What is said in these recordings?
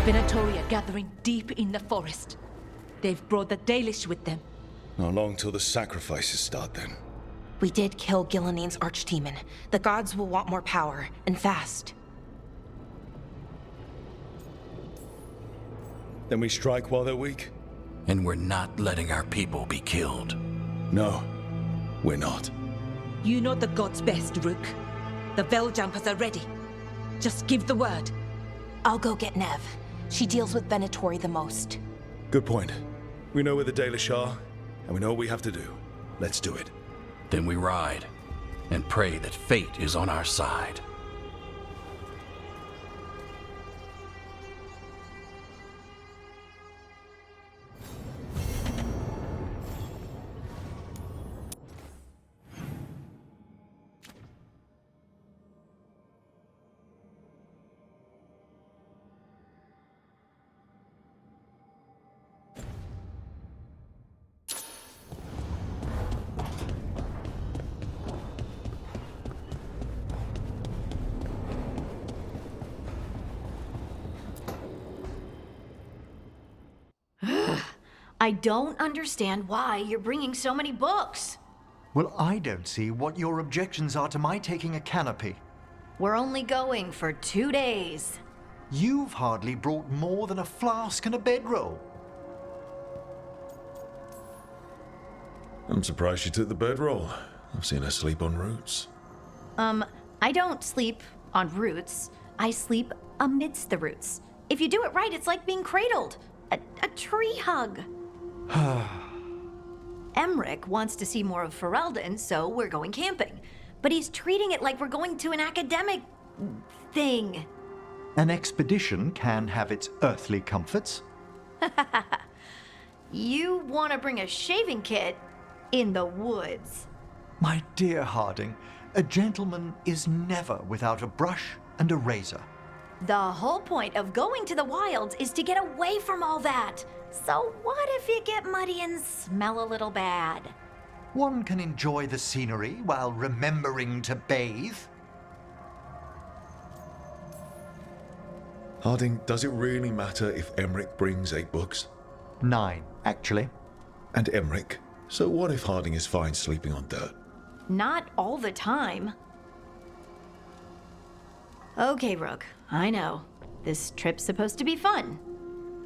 Venatori are gathering deep in the forest. They've brought the Dalish with them. Not long till the sacrifices start then. We did kill Gil'ean's archdemon. The gods will want more power, and fast. Then we strike while they're weak? And we're not letting our people be killed. No, we're not. You know the gods best, Rook. The Veiljumpers are ready. Just give the word. I'll go get Nev. She deals with Venatori the most. Good point. We know where the Dalish are, and we know what we have to do. Let's do it. Then we ride, and pray that fate is on our side. I don't understand why you're bringing so many books. Well, I don't see what your objections are to my taking a canopy. We're only going for 2 days. You've hardly brought more than a flask and a bedroll. I'm surprised she took the bedroll. I've seen her sleep on roots. I don't sleep on roots. I sleep amidst the roots. If you do it right, it's like being cradled. A tree hug. Emmerich wants to see more of Ferelden, so we're going camping. But he's treating it like we're going to an academic thing. An expedition can have its earthly comforts. You want to bring a shaving kit in the woods. My dear Harding, a gentleman is never without a brush and a razor. The whole point of going to the wilds is to get away from all that. So what if you get muddy and smell a little bad? One can enjoy the scenery while remembering to bathe. Harding, does it really matter if Emmerich brings 8 books? 9, actually. And Emmerich? So what if Harding is fine sleeping on dirt? Not all the time. Okay, Rook, I know. This trip's supposed to be fun.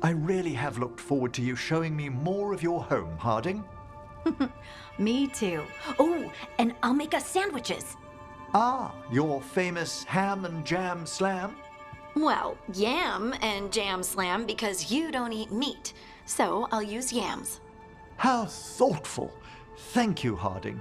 I really have looked forward to you showing me more of your home, Harding. Me too. Oh, and I'll make us sandwiches. Ah, your famous ham and jam slam? Well, yam and jam slam because you don't eat meat. So I'll use yams. How thoughtful. Thank you, Harding.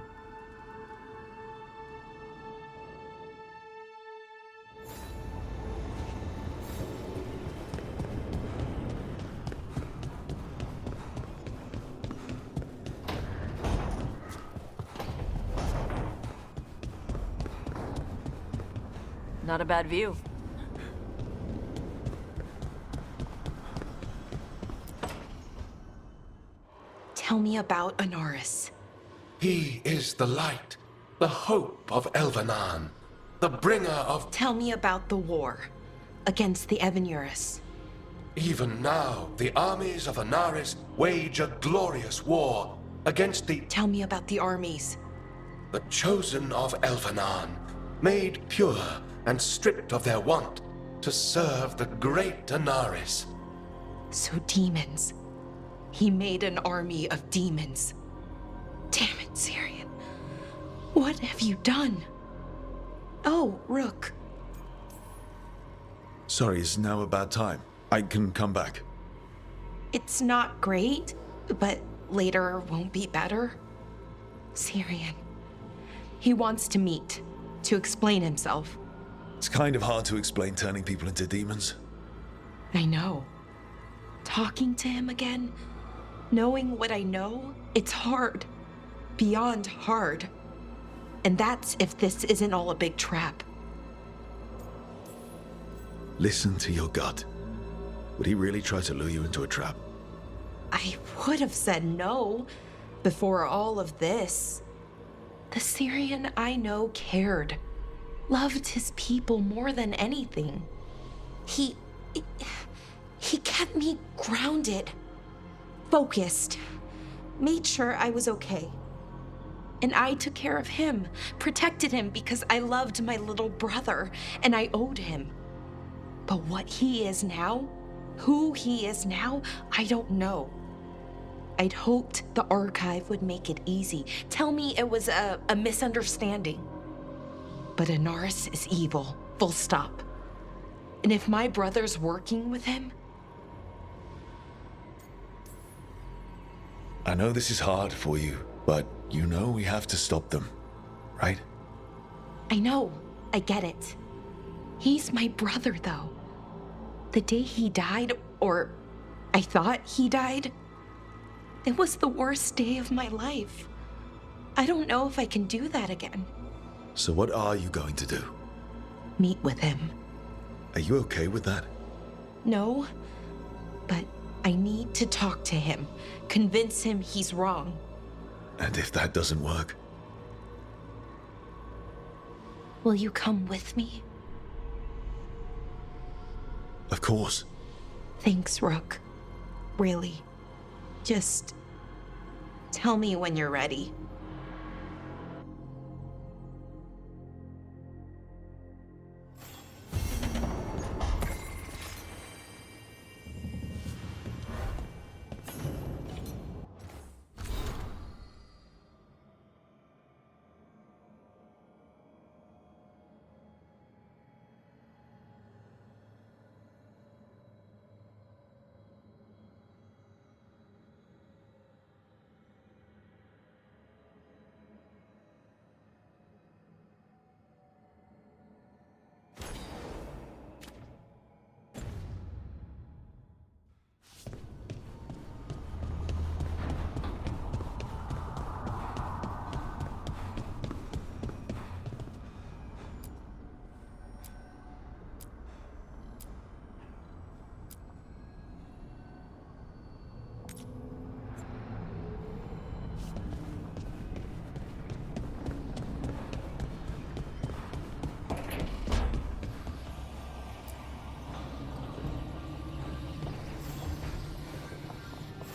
Not a bad view. Tell me about Anaris. He is the light, the hope of Elgar'nan, the bringer of... Tell me about the war against the Evenuris. Even now, the armies of Anaris wage a glorious war against the... Tell me about the armies. The chosen of Elgar'nan, made pure and stripped of their want to serve the great Anaris. So demons. He made an army of demons. Damn it, Syrian. What have you done? Oh, Rook. Sorry, it's now a bad time. I can come back. It's not great, but later won't be better. Syrian. He wants to meet, to explain himself. It's kind of hard to explain turning people into demons. I know. Talking to him again, knowing what I know, it's hard. Beyond hard. And that's if this isn't all a big trap. Listen to your gut. Would he really try to lure you into a trap? I would have said no before all of this. The Syrian I know cared. Loved his people more than anything. He had me grounded, focused, made sure I was okay. And I took care of him, protected him because I loved my little brother and I owed him. But what he is now, who he is now, I don't know. I'd hoped the archive would make it easy, tell me it was a misunderstanding. But Inaris is evil, full stop. And if my brother's working with him, I know this is hard for you, but you know we have to stop them, right? I know, I get it. He's my brother, though. The day he died, or I thought he died, it was the worst day of my life. I don't know if I can do that again. So what are you going to do? Meet with him. Are you okay with that? No, but I need to talk to him, convince him he's wrong. And if that doesn't work? Will you come with me? Of course. Thanks, Rook. Really. Just tell me when you're ready.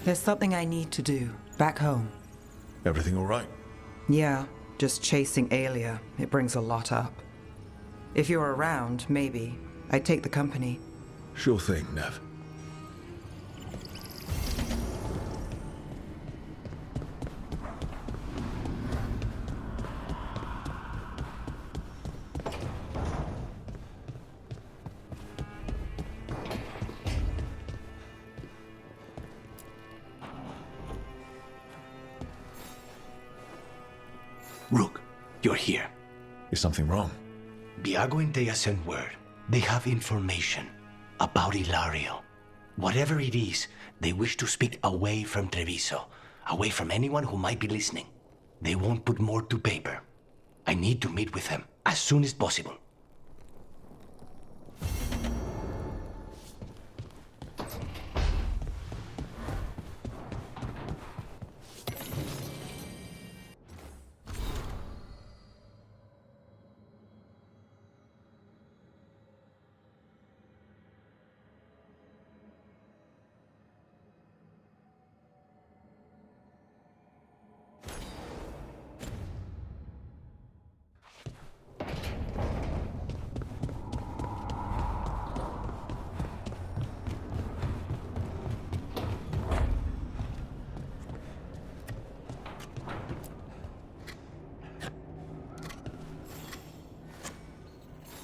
There's something I need to do, back home. Everything all right? Yeah, just chasing Aelia. It brings a lot up. If you're around, maybe. I'd take the company. Sure thing, Nev. Rook, you're here. Is something wrong? Viago and Thedas sent word. They have information about Ilario. Whatever it is, they wish to speak away from Treviso, away from anyone who might be listening. They won't put more to paper. I need to meet with them as soon as possible.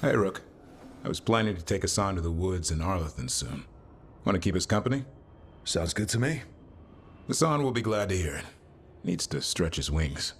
Hey, Rook. I was planning to take us on to the woods in Arlethan soon. Want to keep us company? Sounds good to me. Hassan will be glad to hear it. Needs to stretch his wings.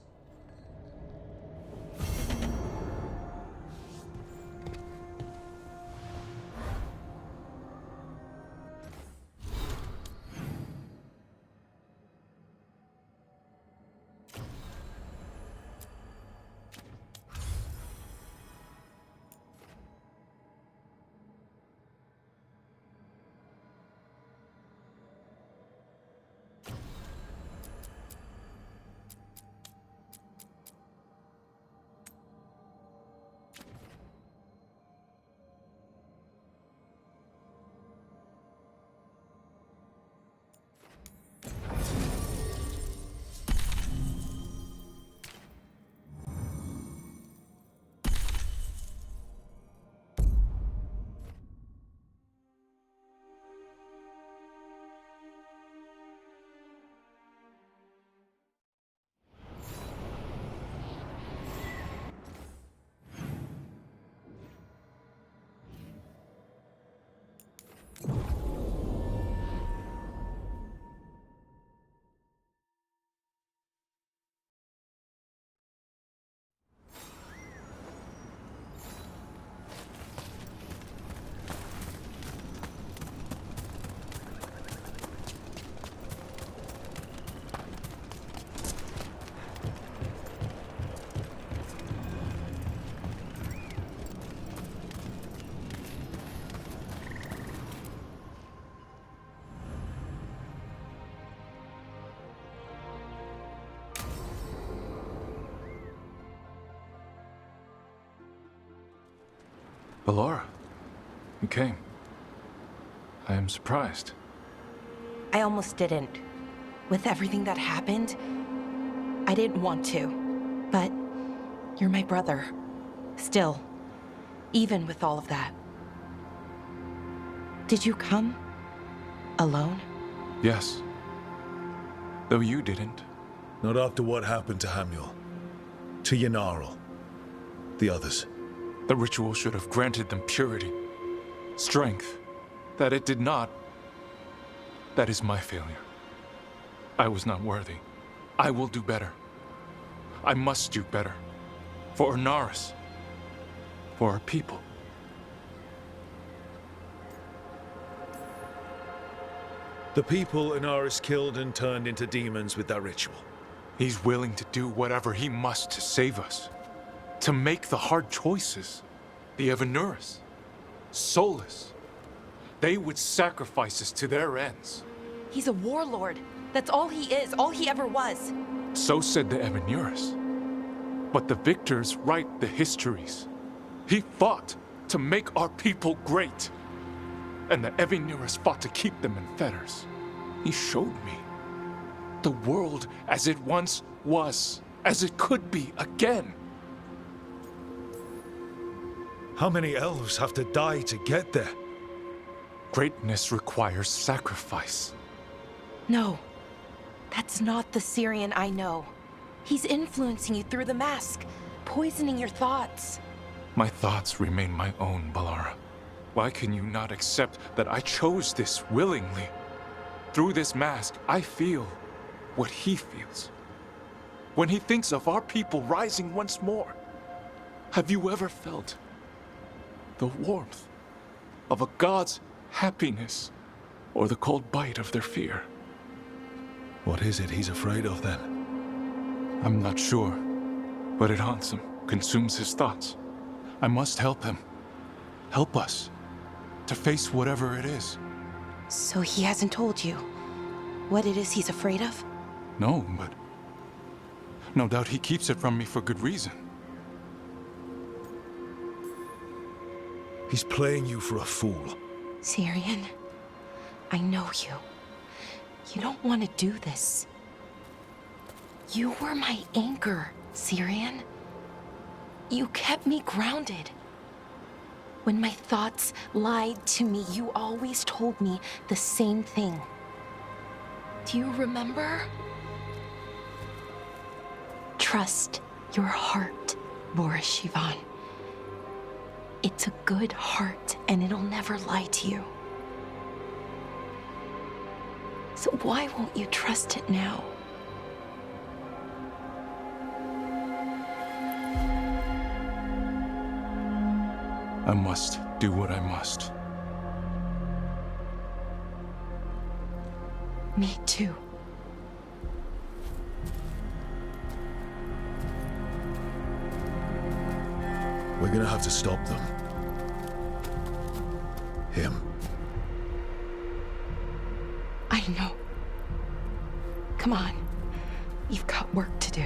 Ballora, you came. I am surprised. I almost didn't. With everything that happened, I didn't want to. But you're my brother. Still, even with all of that. Did you come? Alone? Yes. Though you didn't. Not after what happened to Hamuel. To Ynarel. The others. The ritual should have granted them purity. Strength. That it did not. That is my failure. I was not worthy. I will do better. I must do better. For Ynarus. For our people. The people Ynarus killed and turned into demons with that ritual. He's willing to do whatever he must to save us. To make the hard choices. The Evanurus. Soulless. They would sacrifice us to their ends. He's a warlord. That's all he is, all he ever was. So said the Evanurus. But the victors write the histories. He fought to make our people great. And the Evanurus fought to keep them in fetters. He showed me the world as it once was, as it could be again. How many elves have to die to get there? Greatness requires sacrifice. No, that's not the Syrian I know. He's influencing you through the mask, poisoning your thoughts. My thoughts remain my own, Ballora. Why can you not accept that I chose this willingly? Through this mask, I feel what he feels. When he thinks of our people rising once more, have you ever felt the warmth of a god's happiness or the cold bite of their fear? What is it he's afraid of then? I'm not sure, but it haunts him, consumes his thoughts. I must help him. Help us to face whatever it is. So he hasn't told you what it is he's afraid of? No, but no doubt he keeps it from me for good reason. He's playing you for a fool. Syrian, I know you. You don't want to do this. You were my anchor, Syrian. You kept me grounded. When my thoughts lied to me, you always told me the same thing. Do you remember? Trust your heart, Boris Shivan. It's a good heart, and it'll never lie to you. So why won't you trust it now? I must do what I must. Me too. We're gonna have to stop them. Him. I know. Come on. You've got work to do.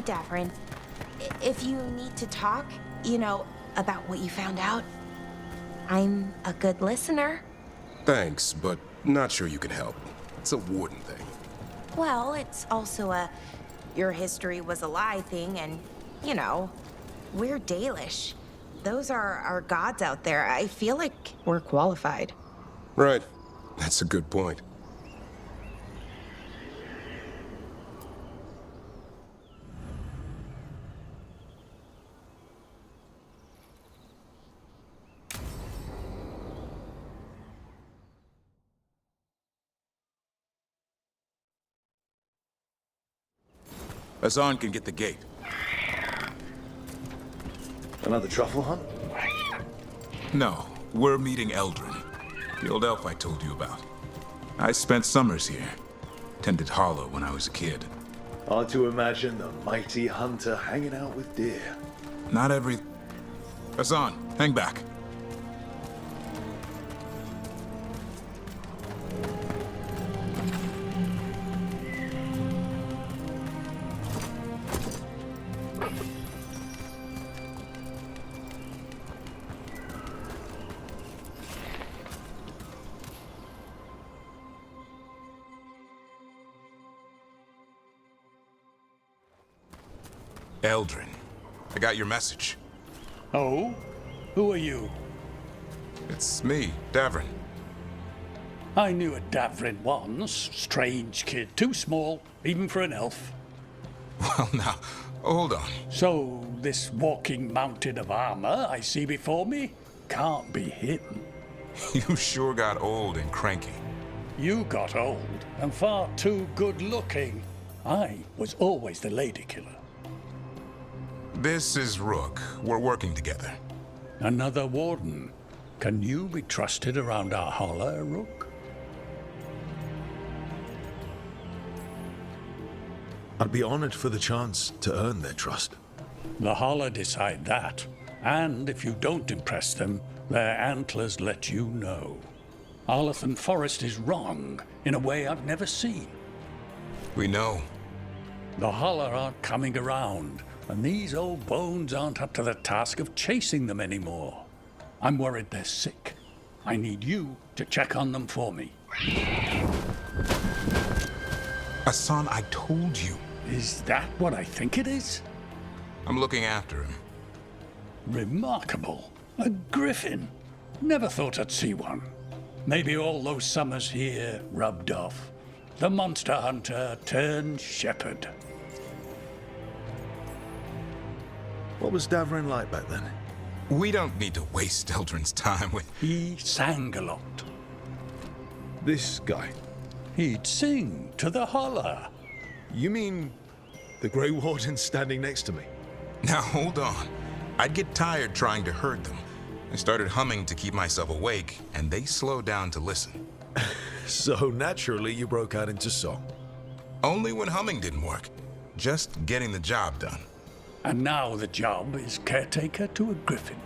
Davrin. If you need to talk, about what you found out, I'm a good listener. Thanks, but not sure you can help. It's a warden thing. Well, it's also your history was a lie thing, and, we're Dalish. Those are our gods out there. I feel like we're qualified. Right. That's a good point. Hassan can get the gate. Another truffle hunt? No, we're meeting Elgar'nan, the old elf I told you about. I spent summers here. Tended Hollow when I was a kid. Hard to imagine the mighty hunter hanging out with deer. Not every... Hassan, hang back. Elgar'nan, I got your message. Oh? Who are you? It's me, Davrin. I knew a Davrin once. Strange kid. Too small, even for an elf. Well, now, hold on. So, this walking mountain of armor I see before me can't be hidden. You sure got old and cranky. You got old and far too good looking. I was always the lady killer. This is Rook. We're working together. Another warden. Can you be trusted around our holler, Rook? I'd be honored for the chance to earn their trust. The holler decide that. And if you don't impress them, their antlers let you know. Arlathan Forest is wrong in a way I've never seen. We know. The holler aren't coming around. And these old bones aren't up to the task of chasing them anymore. I'm worried they're sick. I need you to check on them for me. Hassan, I told you. Is that what I think it is? I'm looking after him. Remarkable. A griffin. Never thought I'd see one. Maybe all those summers here rubbed off. The monster hunter turned shepherd. What was Davrin like back then? We don't need to waste Elgar'nan's time with... He sang a lot. This guy? He'd sing to the holler. You mean the Grey Warden standing next to me? Now, hold on. I'd get tired trying to herd them. I started humming to keep myself awake, and they slowed down to listen. So naturally, you broke out into song. Only when humming didn't work. Just getting the job done. And now the job is caretaker to a griffin.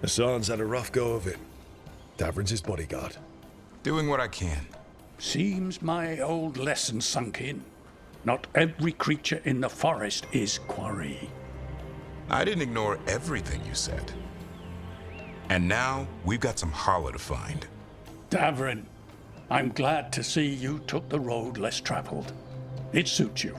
Hassan's had a rough go of it. Davrin's his bodyguard. Doing what I can. Seems my old lesson sunk in. Not every creature in the forest is quarry. I didn't ignore everything you said. And now, we've got some holler to find. Davrin, I'm glad to see you took the road less traveled. It suits you.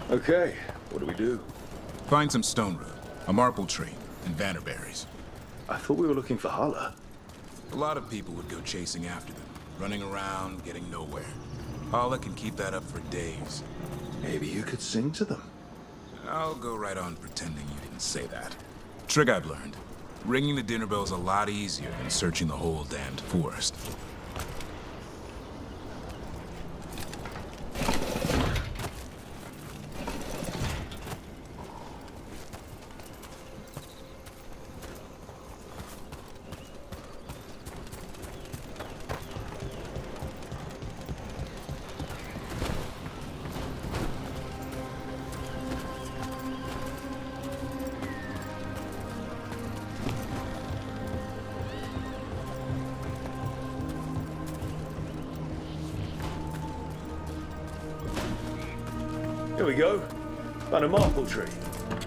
Okay, what do we do? Find some stone root, a marble tree, and vannerberries. I thought we were looking for holler. A lot of people would go chasing after them, running around, getting nowhere. Holler can keep that up for days. Maybe you could sing to them. I'll go right on pretending you didn't say that. Trick I've learned. Ringing the dinner bell's a lot easier than searching the whole damned forest. we go. Found a marble tree.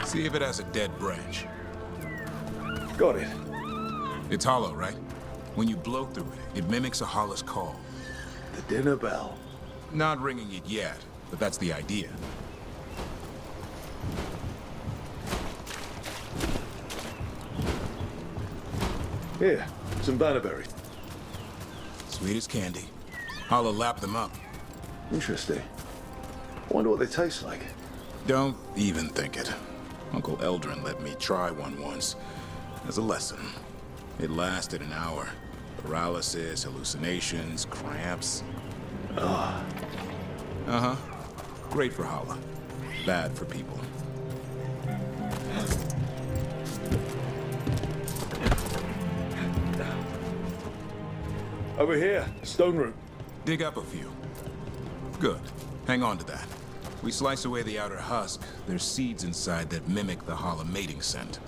See if it has a dead branch. Got it. It's hollow, right? When you blow through it, it mimics a hollow's call. The dinner bell. Not ringing it yet, but that's the idea. Here, some bannerberries. Sweet as candy. Hollow lapped them up. Interesting. Wonder what they taste like. Don't even think it. Uncle Elgar'nan let me try one once. As a lesson. It lasted an hour. Paralysis, hallucinations, cramps. Ah. Uh-huh. Great for Hala. Bad for people. Over here, stone root. Dig up a few. Good. Hang on to that. We slice away the outer husk. There's seeds inside that mimic the Hala mating scent.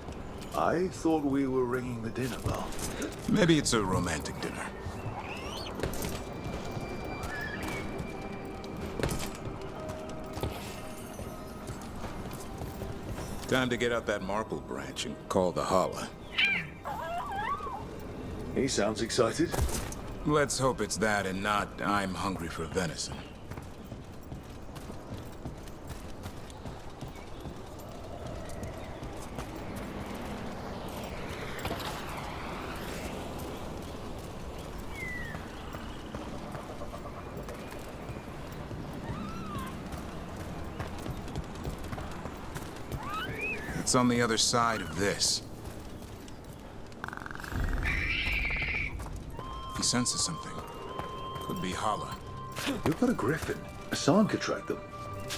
I thought we were ringing the dinner bell. Maybe it's a romantic dinner. Time to get out that marble branch and call the Hala. He sounds excited. Let's hope it's that and not I'm hungry for venison. It's on the other side of this. He senses something. Could be Hala. You've got a griffin. Hassan could track them.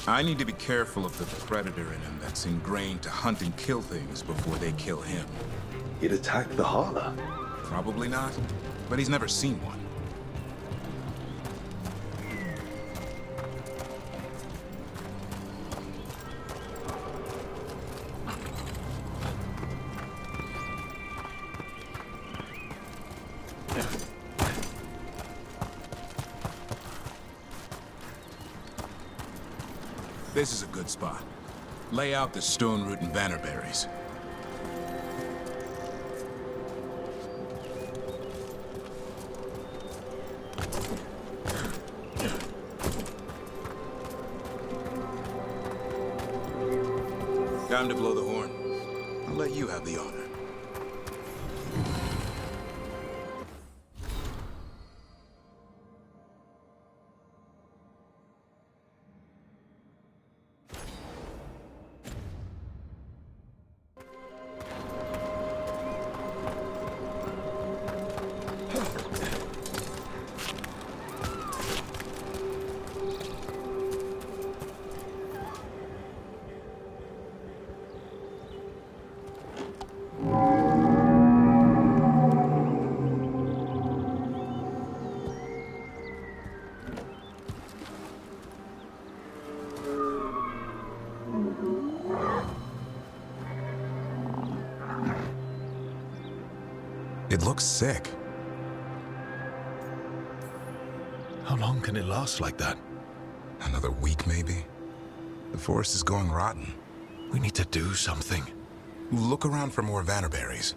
I need to be careful of the predator in him that's ingrained to hunt and kill things before they kill him. He'd attack the Hala. Probably not, but he's never seen one. This is a good spot. Lay out the stone root and bannerberries. Time to blow the horn. I'll let you have the honor. It looks sick. How long can it last like that? Another week, maybe? The forest is going rotten. We need to do something. Look around for more bannerberries.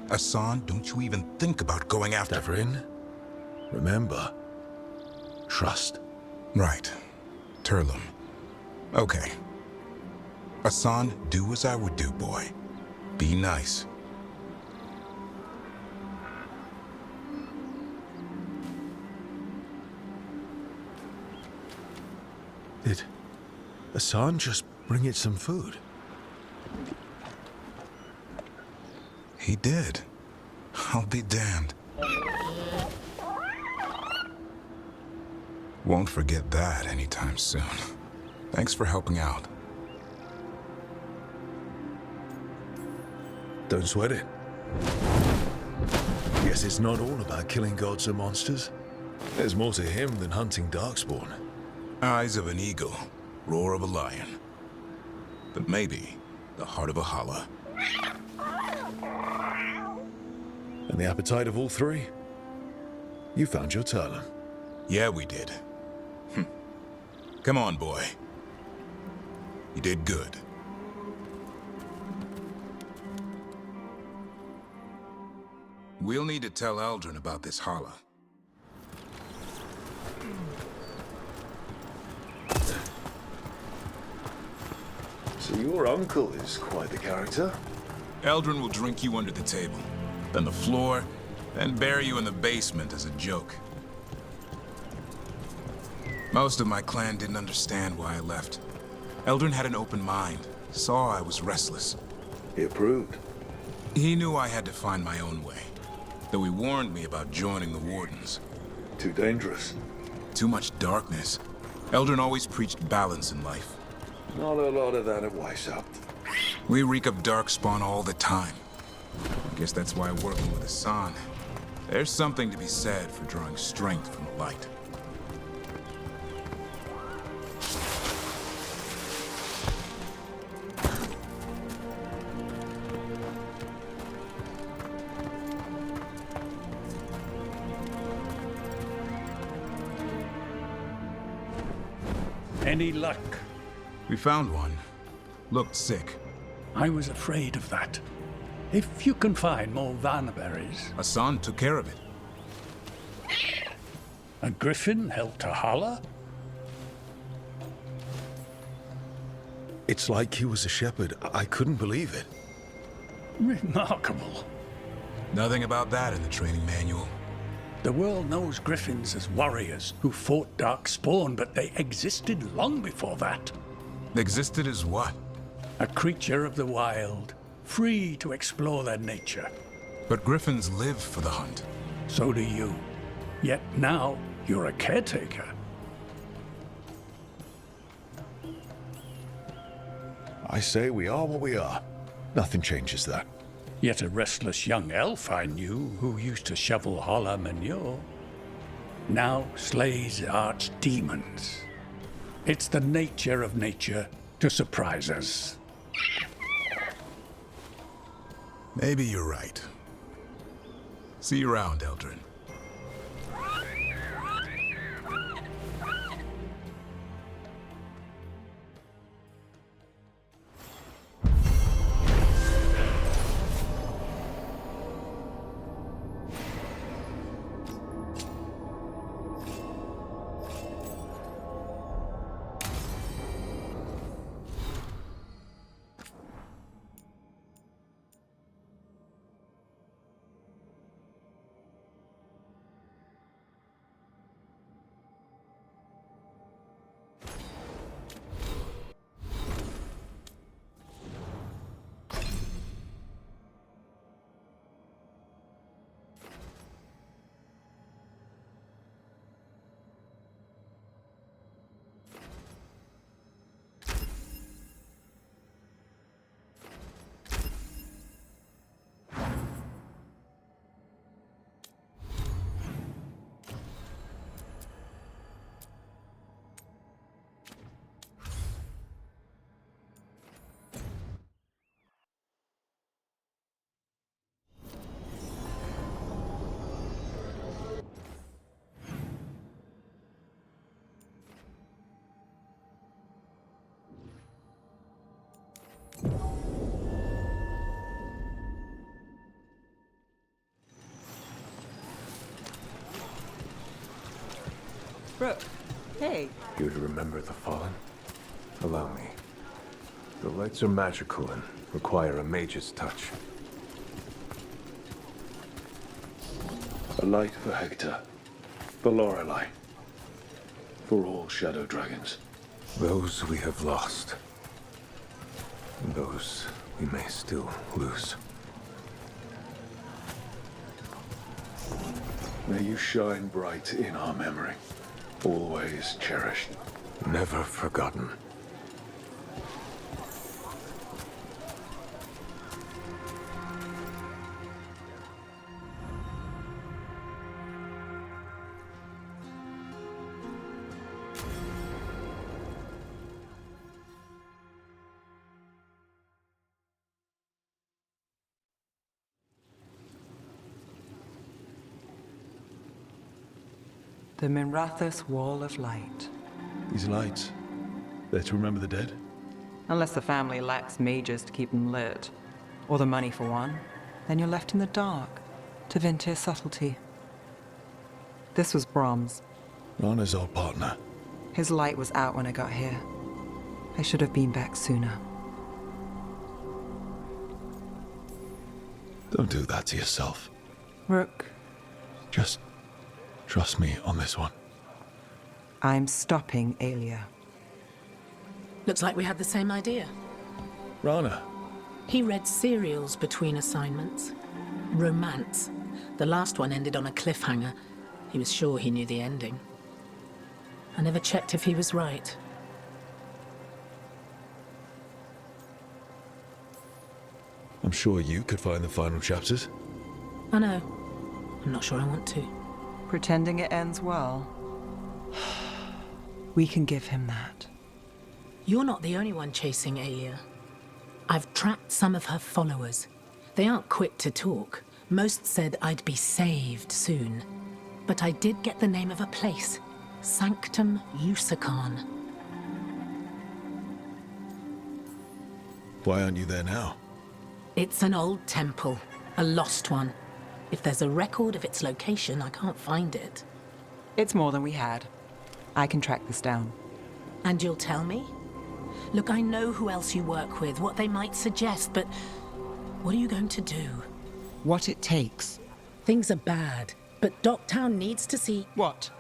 Hassan, don't you even think about going after... Devrin, remember, trust. Right. Turlum. Okay. Hassan, do as I would do, boy. Be nice. Did Hassan just bring it some food? He did. I'll be damned. Won't forget that anytime soon. Thanks for helping out. Don't sweat it. Guess it's not all about killing gods and monsters. There's more to him than hunting darkspawn. Eyes of an eagle, roar of a lion. But maybe the heart of a Hala. And the appetite of all three? You found your Turlum. Yeah, we did. Come on, boy. You did good. We'll need to tell Elgar'nan about this hala. So your uncle is quite the character. Elgar'nan will drink you under the table, then the floor, then bury you in the basement as a joke. Most of my clan didn't understand why I left. Elgar'nan had an open mind, saw I was restless. He approved. He knew I had to find my own way, though he warned me about joining the Wardens. Too dangerous. Too much darkness. Elgar'nan always preached balance in life. Not a lot of that at Weishaupt. We reek of darkspawn all the time. I guess that's why working with Hassan, there's something to be said for drawing strength from the light. Any luck? We found one. Looked sick. I was afraid of that. If you can find more Vanaberries. Hassan took care of it. A griffin held to Hala? It's like he was a shepherd. I couldn't believe it. Remarkable. Nothing about that in the training manual. The world knows griffins as warriors who fought Darkspawn, but they existed long before that. Existed as what? A creature of the wild, free to explore their nature. But griffins live for the hunt. So do you. Yet now, you're a caretaker. I say we are what we are. Nothing changes that. Yet a restless young elf I knew who used to shovel Hala manure now slays archdemons. It's the nature of nature to surprise us. Maybe you're right. See you around, Elgar'nan. Brooke, hey. You to remember the fallen? Allow me. The lights are magical and require a mage's touch. A light for Hector. For Lorelei. For all shadow dragons. Those we have lost. And those we may still lose. May you shine bright in our memory. Always cherished. Never forgotten. The Minrathous Wall of Light. These lights, they're to remember the dead? Unless the family lacks mages to keep them lit, or the money for one, then you're left in the dark to Vintir's subtlety. This was Brahms. Rana's old partner. His light was out when I got here. I should have been back sooner. Don't do that to yourself. Rook. Just trust me on this one. I'm stopping Aelia. Looks like we had the same idea. Rana. He read serials between assignments. Romance. The last one ended on a cliffhanger. He was sure he knew the ending. I never checked if he was right. I'm sure you could find the final chapters. I know. I'm not sure I want to. Pretending it ends well. We can give him that. You're not the only one chasing Aelia. I've tracked some of her followers. They aren't quick to talk. Most said I'd be saved soon. But I did get the name of a place. Sanctum Lucican. Why aren't you there now? It's an old temple. A lost one. If there's a record of its location, I can't find it. It's more than we had. I can track this down. And you'll tell me? Look, I know who else you work with, what they might suggest, but what are you going to do? What it takes. Things are bad, but Docktown needs to see... What?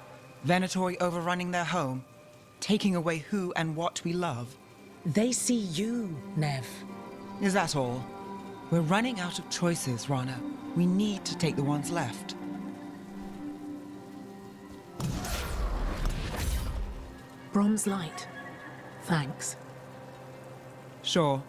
Venatori overrunning their home? Taking away who and what we love? They see you, Nev. Is that all? We're running out of choices, Rana. We need to take the ones left. Brom's light. Thanks. Sure.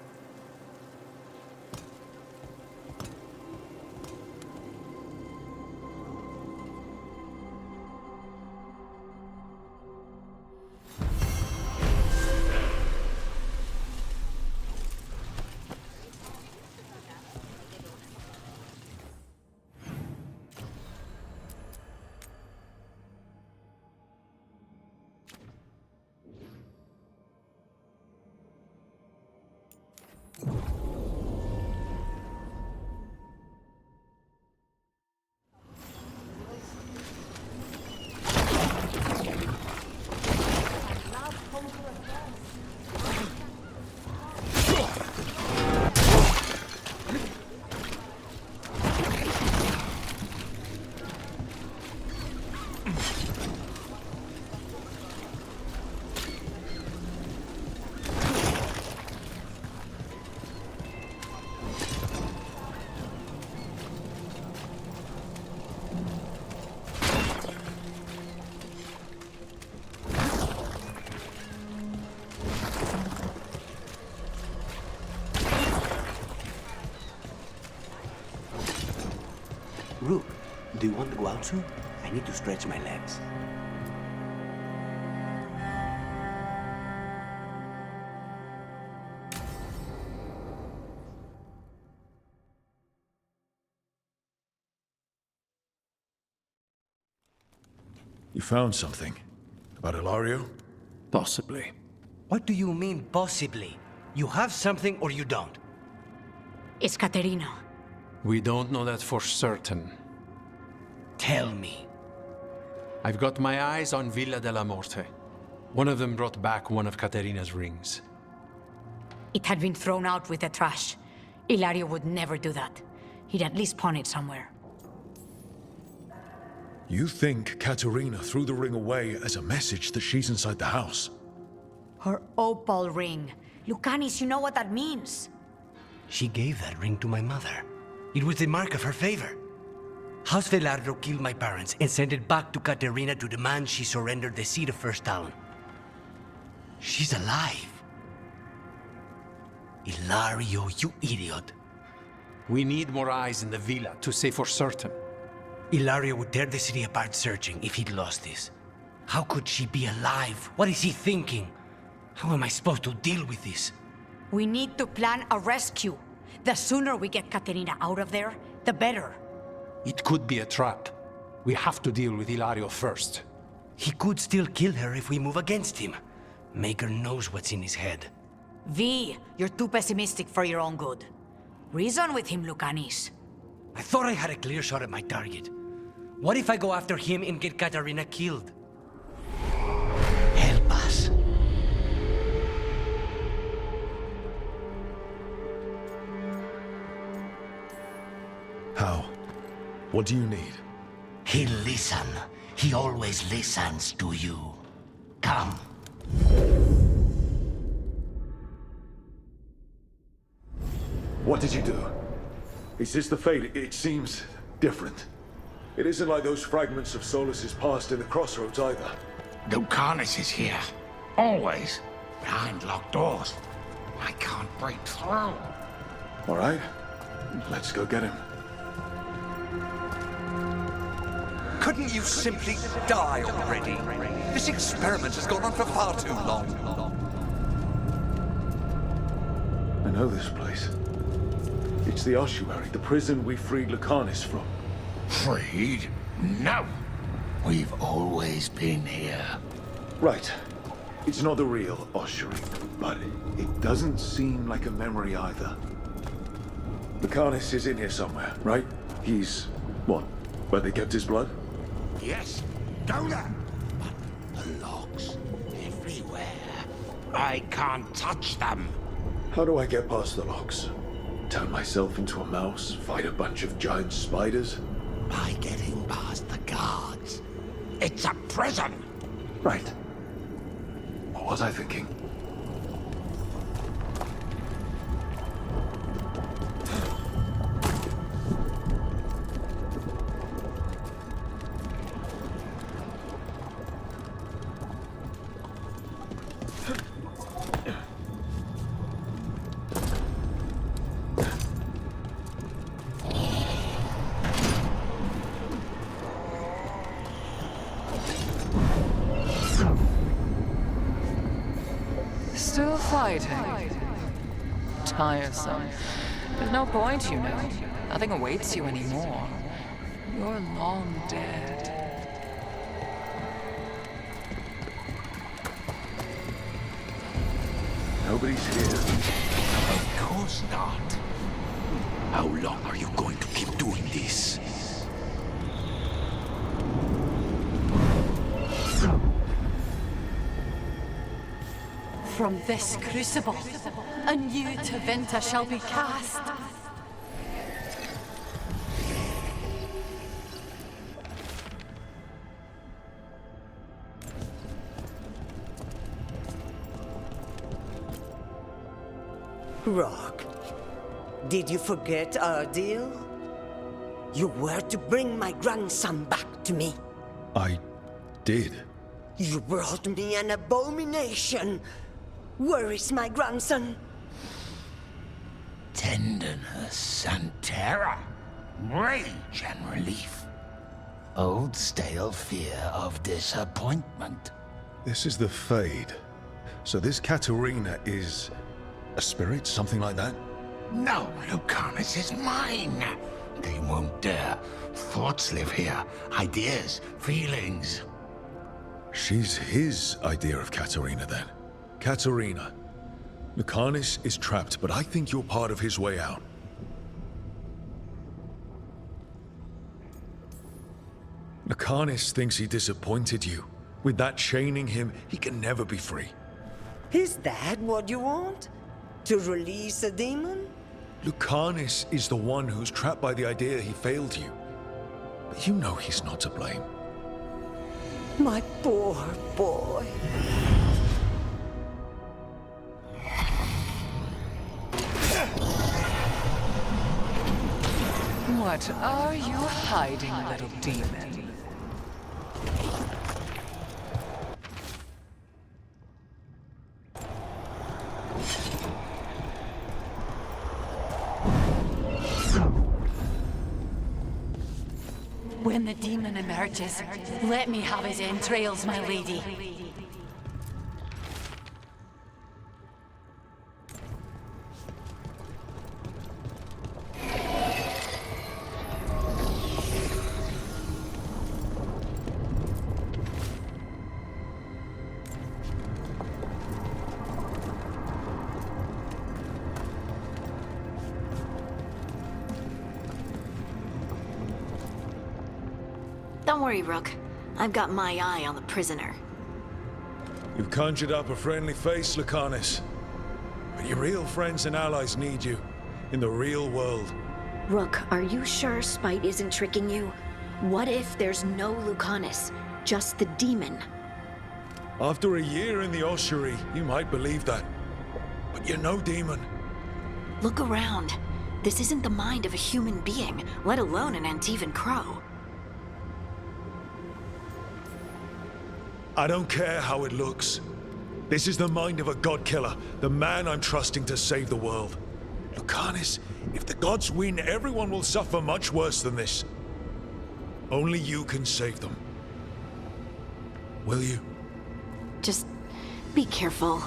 Rook, do you want to go out soon? I need to stretch my legs. You found something? About Ilario? Possibly. What do you mean, possibly? You have something or you don't? It's Caterina. We don't know that for certain. Tell me. I've got my eyes on Villa della Morte. One of them brought back one of Caterina's rings. It had been thrown out with the trash. Ilario would never do that. He'd at least pawn it somewhere. You think Caterina threw the ring away as a message that she's inside the house? Her opal ring. Lucanis, you know what that means. She gave that ring to my mother. It was the mark of her favor. House Velardo killed my parents and sent it back to Caterina to demand she surrender the seat of First Talon. She's alive. Ilario, you idiot. We need more eyes in the villa to say for certain. Ilario would tear the city apart searching if he'd lost this. How could she be alive? What is he thinking? How am I supposed to deal with this? We need to plan a rescue. The sooner we get Caterina out of there, the better. It could be a trap. We have to deal with Ilario first. He could still kill her if we move against him. Maker knows what's in his head. V, you're too pessimistic for your own good. Reason with him, Lucanis. I thought I had a clear shot at my target. What if I go after him and get Katarina killed? Help us. How? What do you need? He'll listen. He always listens to you. Come. What did you do? Is this the fate? It seems different. It isn't like those fragments of Solus's past in the crossroads either. Lucanis is here. Always. Behind locked doors. I can't break through. All right. Let's go get him. Couldn't you simply die already? This experiment has gone on for far too long. I know this place. It's the ossuary, the prison we freed Lucanis from. Freed? No. We've always been here. Right. It's not the real ossuary, but it doesn't seem like a memory either. Lucanis is in here somewhere, right? He's... what? Where they kept his blood? Yes. Go there. But the logs everywhere. I can't touch them. How do I get past the locks? Turn myself into a mouse? Fight a bunch of giant spiders? By getting past the guards. It's a prison. Right. What was I thinking? Still fighting. Tiresome. There's no point, you know. Nothing awaits you anymore. You're long dead. Nobody's here. Of course not. How long are you going to keep doing this? From this crucible, a new Tevinter shall be cast. Rock, did you forget our deal? You were to bring my grandson back to me. I did. You brought me an abomination. Where is my grandson? Tenderness and terror, rage and relief. Old stale fear of disappointment. This is the Fade. So this Katarina is... a spirit? Something like that? No, Lucanis is mine. They won't dare. Thoughts live here. Ideas, feelings. She's his idea of Katarina, then. Katarina. Lucanis is trapped, but I think you're part of his way out. Lucanis thinks he disappointed you. With that chaining him, he can never be free. Is that what you want? To release a demon? Lucanis is the one who's trapped by the idea he failed you. But you know he's not to blame. My poor boy. What are you hiding, little demon? When the demon emerges, let me have his entrails, my lady. Don't worry, Rook. I've got my eye on the prisoner. You've conjured up a friendly face, Lucanus. But your real friends and allies need you. In the real world. Rook, are you sure Spite isn't tricking you? What if there's no Lucanus, just the demon? After a year in the ossuary, you might believe that. But you're no demon. Look around. This isn't the mind of a human being, let alone an Antivan crow. I don't care how it looks. This is the mind of a god killer, the man I'm trusting to save the world. Lucanus, if the gods win, everyone will suffer much worse than this. Only you can save them. Will you? Just be careful.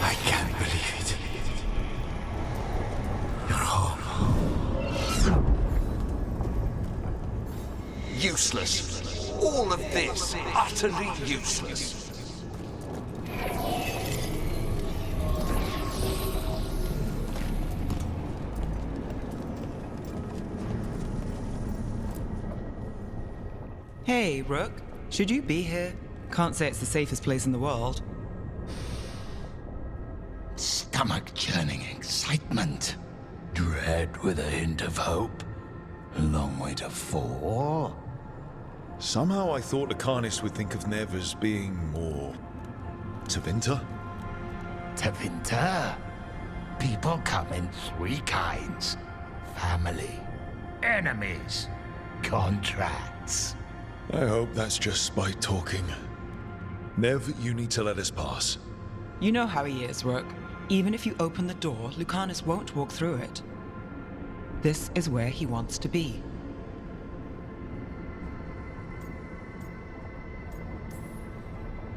I can't believe it. You're home. Useless. All of this, utterly useless. Hey, Rook. Should you be here? Can't say it's the safest place in the world. Stomach-churning excitement. Dread with a hint of hope. A long way to fall. Somehow I thought Lucanus would think of Nev as being more... Tevinter? Tevinter? People come in three kinds. Family, enemies, contracts. I hope that's just Spite talking. Nev, you need to let us pass. You know how he is, Rook. Even if you open the door, Lucanus won't walk through it. This is where he wants to be.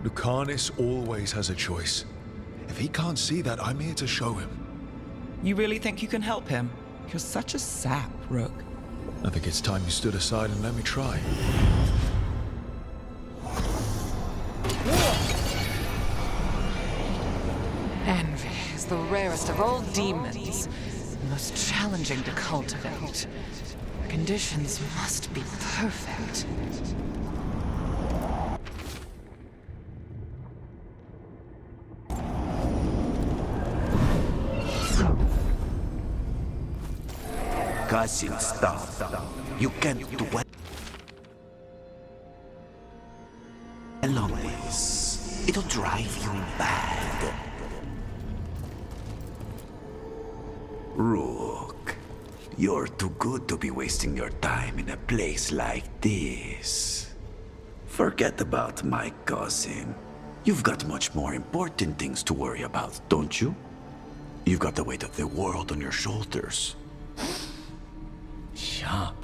Lucanus always has a choice. If he can't see that, I'm here to show him. You really think you can help him? You're such a sap, Rook. I think it's time you stood aside and let me try. Envy is the rarest of all demons, the most challenging to cultivate. The conditions must be perfect. Cousin, stop. You can't do what along this. It'll drive you mad. Rook, you're too good to be wasting your time in a place like this. Forget about my cousin. You've got much more important things to worry about, don't you? You've got the weight of the world on your shoulders. Sharp,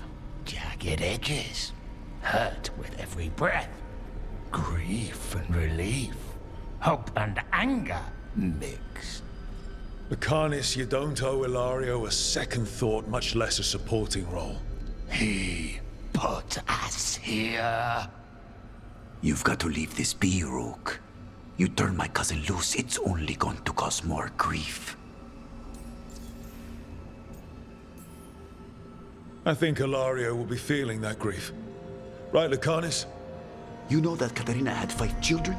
jagged edges. Hurt with every breath. Grief and relief. Hope and anger mixed. Lucanus, you don't owe Ilario a second thought, much less a supporting role. He put us here. You've got to leave this be, Rook. You turn my cousin loose, it's only going to cause more grief. I think Ilario will be feeling that grief. Right, Lucanus? You know that Caterina had 5 children?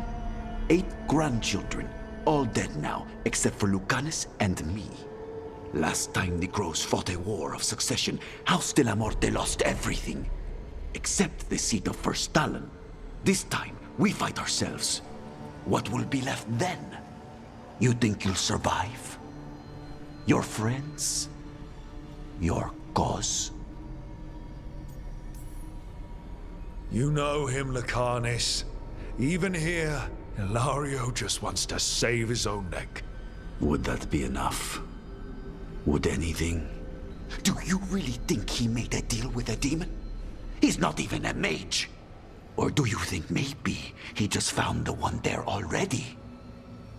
8 grandchildren. All dead now, except for Lucanus and me. Last time the Crows fought a war of succession, House de la Morte lost everything. Except the seat of First Talon. This time, we fight ourselves. What will be left then? You think you'll survive? Your friends? Your cause? You know him, Lucanus. Even here, Ilario just wants to save his own neck. Would that be enough? Would anything? Do you really think he made a deal with a demon? He's not even a mage. Or do you think maybe he just found the one there already?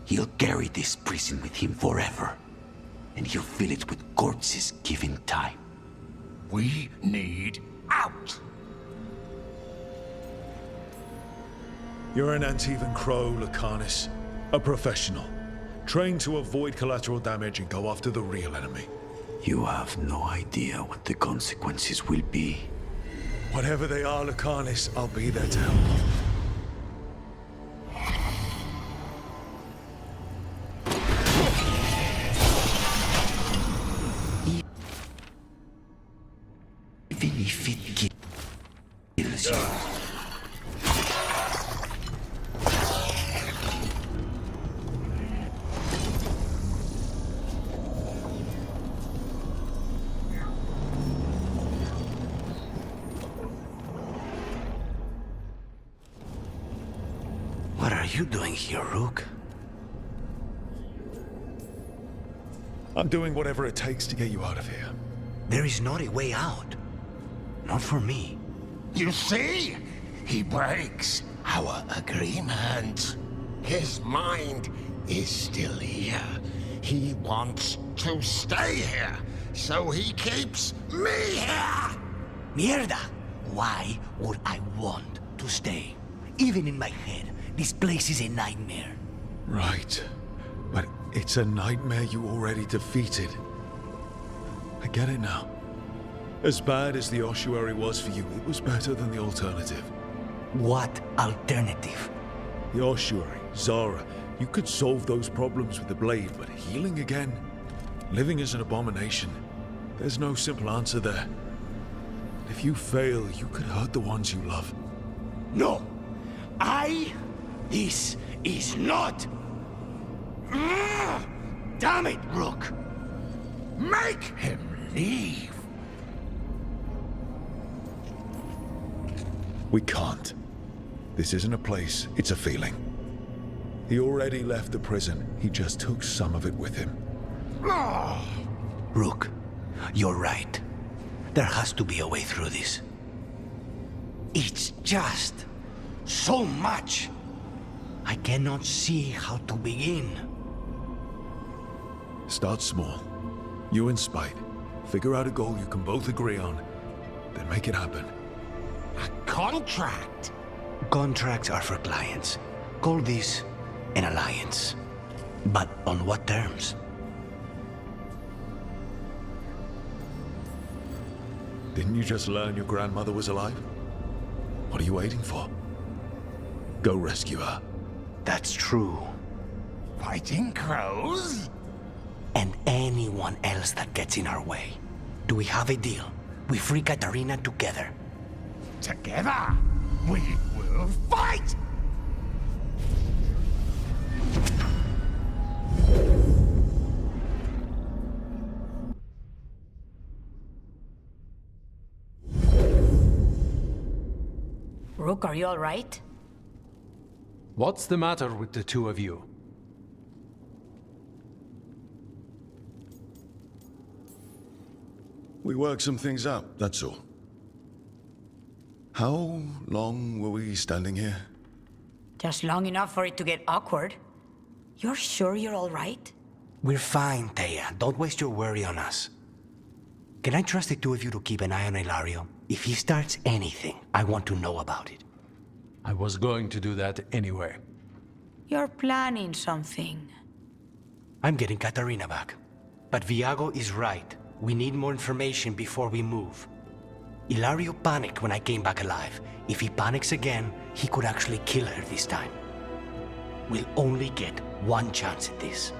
He'll carry this prison with him forever. And he'll fill it with corpses given time. We need out! You're an Antivan crow, Lucanus. A professional. Train to avoid collateral damage and go after the real enemy. You have no idea what the consequences will be. Whatever they are, Lucanus, I'll be there to help you. Even if it kills you. What are you doing here, Rook? I'm doing whatever it takes to get you out of here. There is not a way out. Not for me. You see? He breaks our agreement. His mind is still here. He wants to stay here, so he keeps me here! Mierda! Why would I want to stay? Even in my head, this place is a nightmare. Right. But it's a nightmare you already defeated. I get it now. As bad as the ossuary was for you, it was better than the alternative. What alternative? The ossuary, Zara. You could solve those problems with the blade, but healing again? Living is an abomination. There's no simple answer there. If you fail, you could hurt the ones you love. No! This is not... Damn it, Rook! Make him leave! We can't. This isn't a place, it's a feeling. He already left the prison. He just took some of it with him. Rook, you're right. There has to be a way through this. It's just so much. I cannot see how to begin. Start small. You and Spite. Figure out a goal you can both agree on. Then make it happen. A contract? Contracts are for clients. Call this an alliance. But on what terms? Didn't you just learn your grandmother was alive? What are you waiting for? Go rescue her. That's true. Fighting crows? And anyone else that gets in our way. Do we have a deal? We free Katarina together. Together, we will fight! Rook, are you all right? What's the matter with the two of you? We worked some things out, that's all. How long were we standing here? Just long enough for it to get awkward. You're sure you're all right? We're fine, Thea. Don't waste your worry on us. Can I trust the two of you to keep an eye on Ilario? If he starts anything, I want to know about it. I was going to do that anyway. You're planning something. I'm getting Katarina back. But Viago is right. We need more information before we move. Ilario panicked when I came back alive. If he panics again, he could actually kill her this time. We'll only get one chance at this.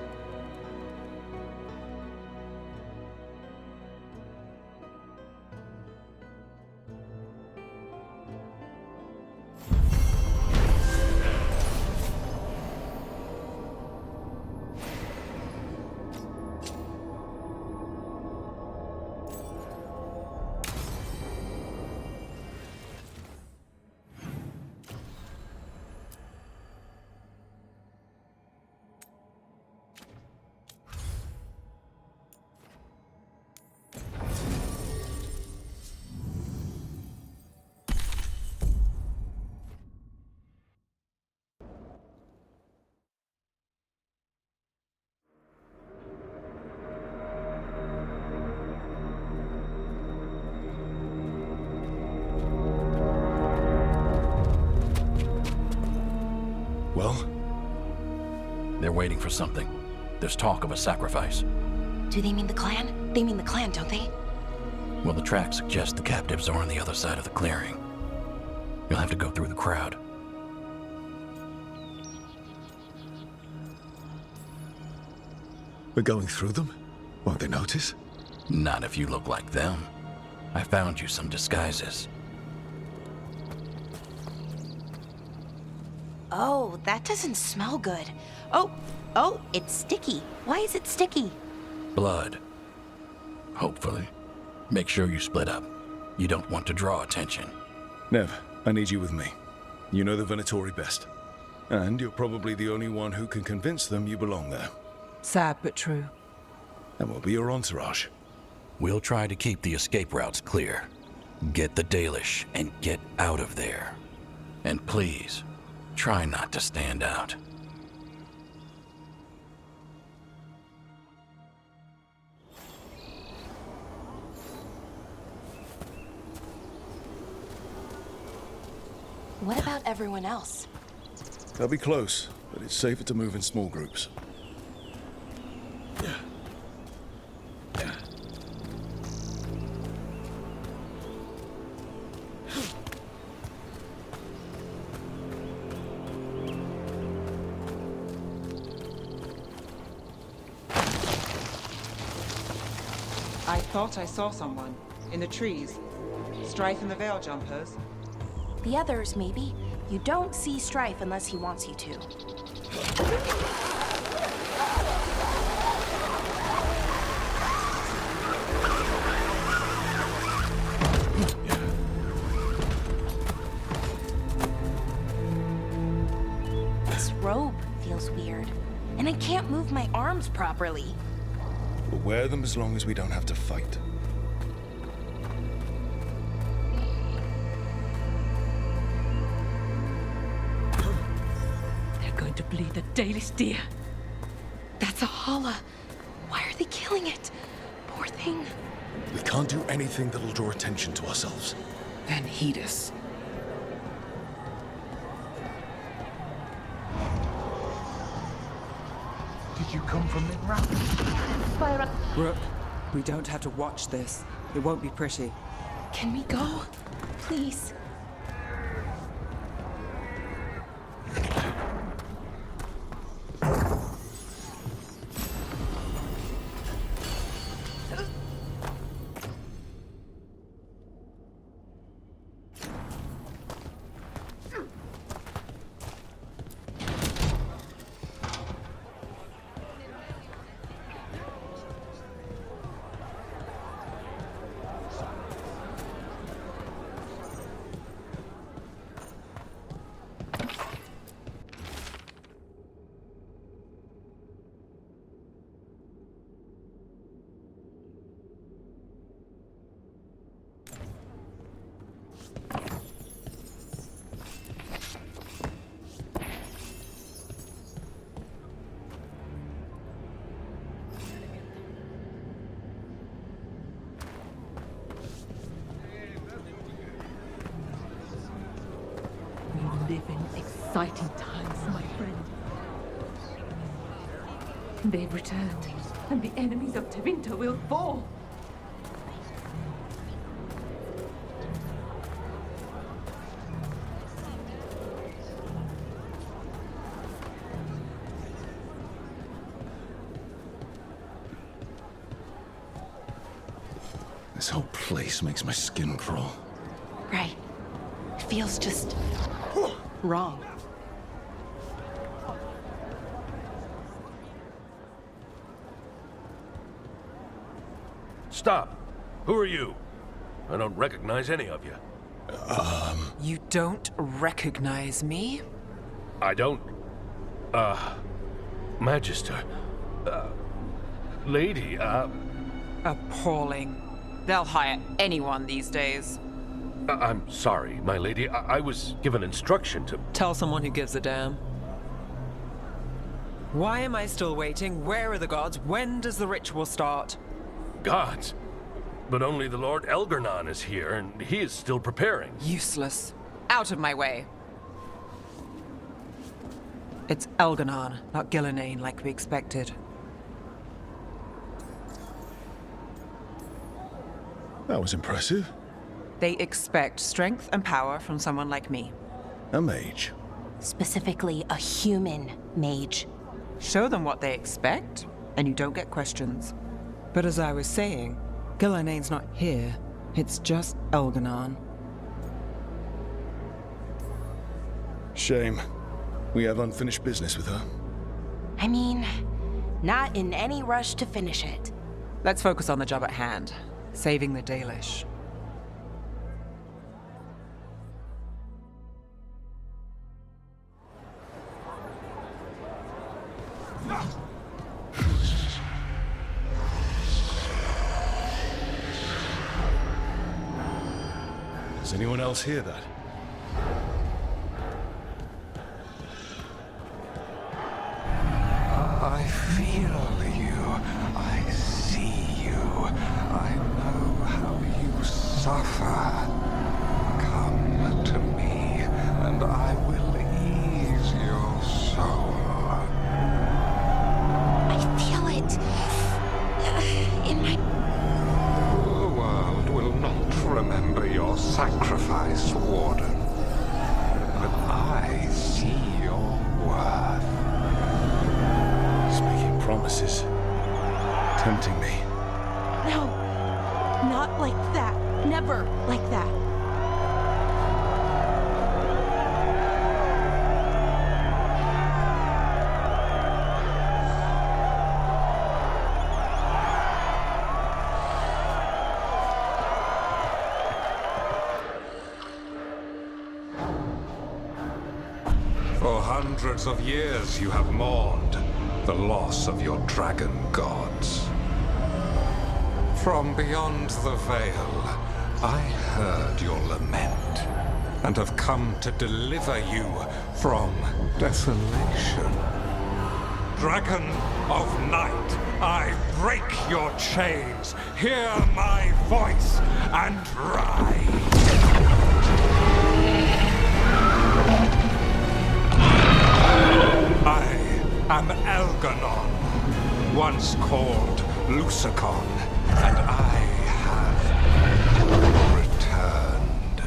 Well? They're waiting for something. There's talk of a sacrifice. Do they mean the clan? They mean the clan, don't they? Well, the tracks suggest the captives are on the other side of the clearing. You'll have to go through the crowd. We're going through them? Won't they notice? Not if you look like them. I found you some disguises. Oh, that doesn't smell good. Oh, it's sticky. Why is it sticky? Blood. Hopefully. Make sure you split up. You don't want to draw attention. Nev, I need you with me. You know the Venatori best. And you're probably the only one who can convince them you belong there. Sad but true. And we'll be your entourage. We'll try to keep the escape routes clear. Get the Dalish and get out of there. And please, try not to stand out. What about everyone else? They'll be close, but it's safer to move in small groups. I thought I saw someone. In the trees. Strife and the Veil Jumpers. The others, maybe. You don't see Strife unless he wants you to. This robe feels weird. And I can't move my arms properly. We'll wear them as long as we don't have to fight. To bleed the Dalish deer. That's a holla. Why are they killing it? Poor thing. We can't do anything that'll draw attention to ourselves. Then heed us. Did you come from Minra? Rook, we don't have to watch this. It won't be pretty. Can we go? Please. We live in exciting times, my friend. They've returned, and the enemies of Tevinter will fall. This whole place makes my skin crawl. Right. It feels just wrong. Stop! Who are you? I don't recognize any of you. You don't recognize me? I don't... Magister... Lady, Appalling. They'll hire anyone these days. I'm sorry, my lady. I was given instruction to... Tell someone who gives a damn. Why am I still waiting? Where are the gods? When does the ritual start? Gods? But only the Lord Elgar'nan is here, and he is still preparing. Useless. Out of my way. It's Elgar'nan, not ᴘᴜᴇᴏ like we expected. That was impressive. They expect strength and power from someone like me. A mage. Specifically, a human mage. Show them what they expect, and you don't get questions. But as I was saying, ᴘᴜᴇᴅᴜ's not here. It's just Elgar'nan. Shame. We have unfinished business with her. I mean, not in any rush to finish it. Let's focus on the job at hand, saving the Dalish. Does anyone else hear that? I feel you. I see you. I know how you suffer. Come to me, and I will ease your soul. I feel it. In my... The world will not remember your sacrifice, Warden. But I see your worth. Making promises. Tempting me. No. Not like that. Never like that. For hundreds of years you have mourned the loss of your dragon gods. From beyond the veil, I heard your lament, and have come to deliver you from desolation. Dragon of night, I break your chains, hear my voice, and ride! I am Elgar'nan, once called Lusakon, and I have returned.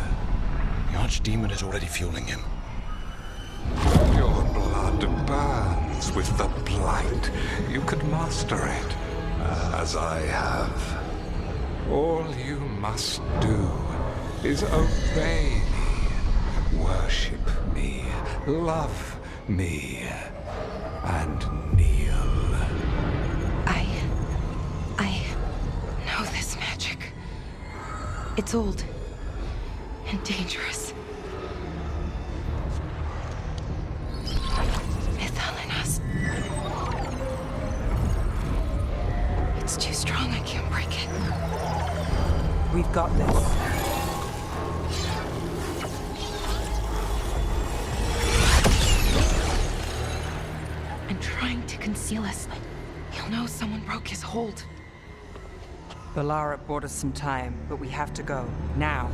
The Archdemon is already fueling him. Your blood burns with the blight. You could master it, as I have. All you must do is obey me, worship me, love me, and kneel. I know this magic. It's old and dangerous. Veilguard. It's too strong, I can't break it. We've got this. I'm trying to conceal us. He'll know someone broke his hold. Valara bought us some time, but we have to go. Now.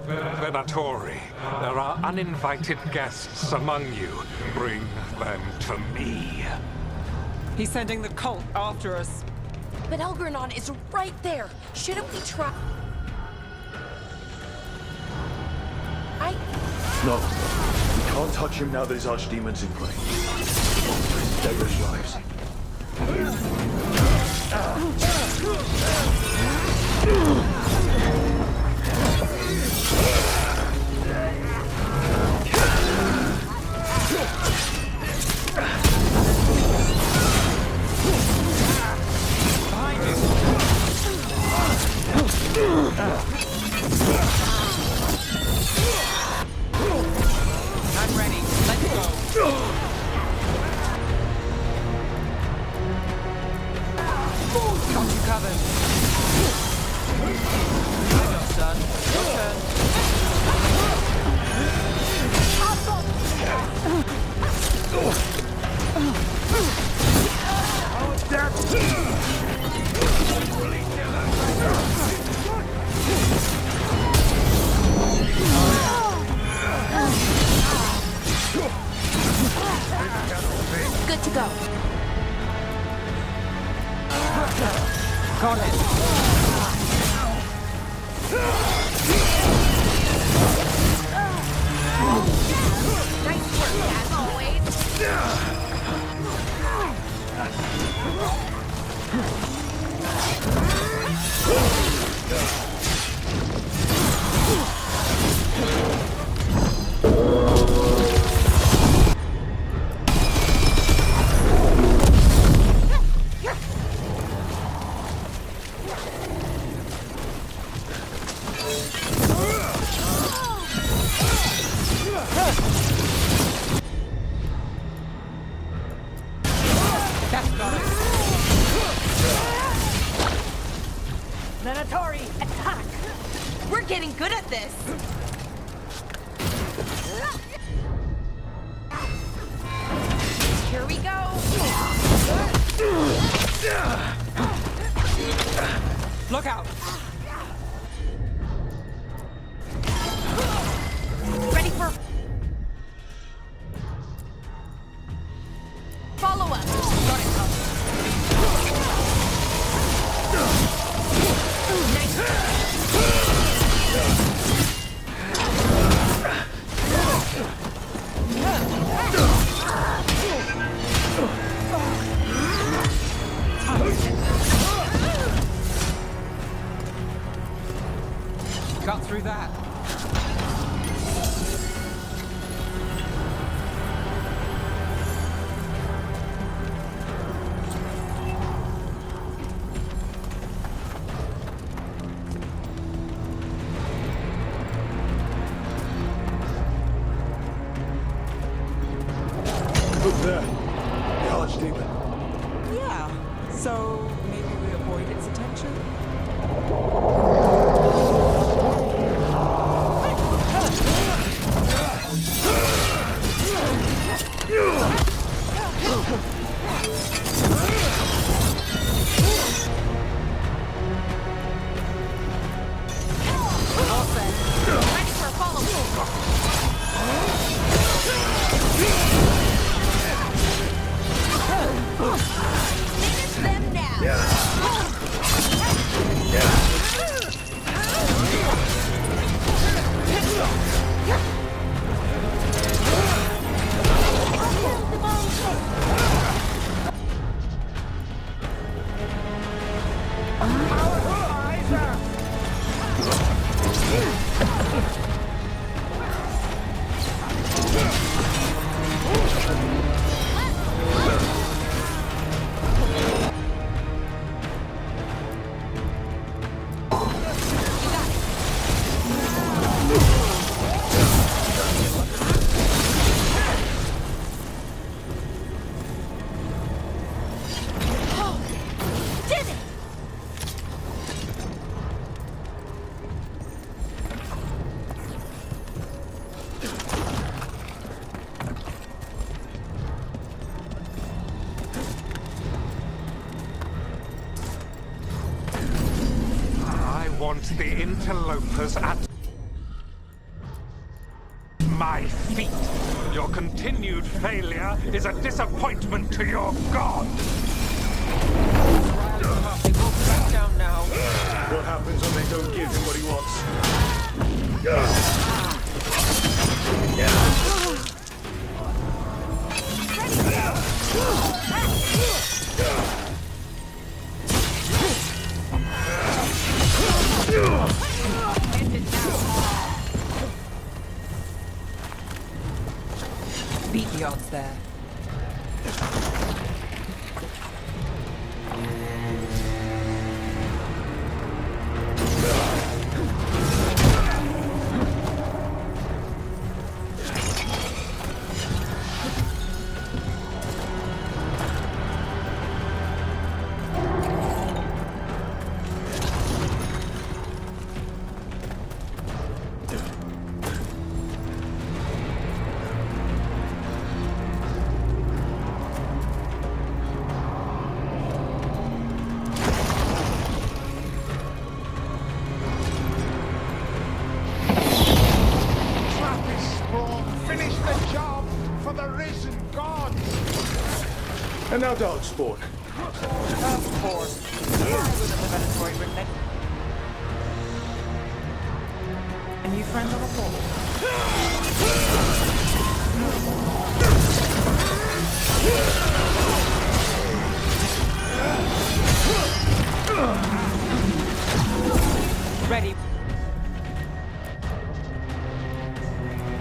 Venatori, there are uninvited guests among you. Bring them to me. He's sending the cult after us. But Elgar'nan is right there. Shouldn't we try? No. We can't touch him now that his Archdemon's in play. Dagger's lives. I'm ready. Let's go. Got you covered. Well done. Your turn. Oh, Got it. Nice work, as always. Venatori, attack! We're getting good at this! Here we go! Look out! Ready for... Follow up! Got it, Got through that. Look there. The archdemon. Yeah. So maybe we avoid its attention? Ready for a follow-up! Finish them now! I want the interlopers at my feet. Your continued failure is a disappointment to your god. Down now. What happens when they don't give him what he wants? Beat the odds there. And now dog spawn. Of course. that the Venatori would let a new friend on a wall. Ready.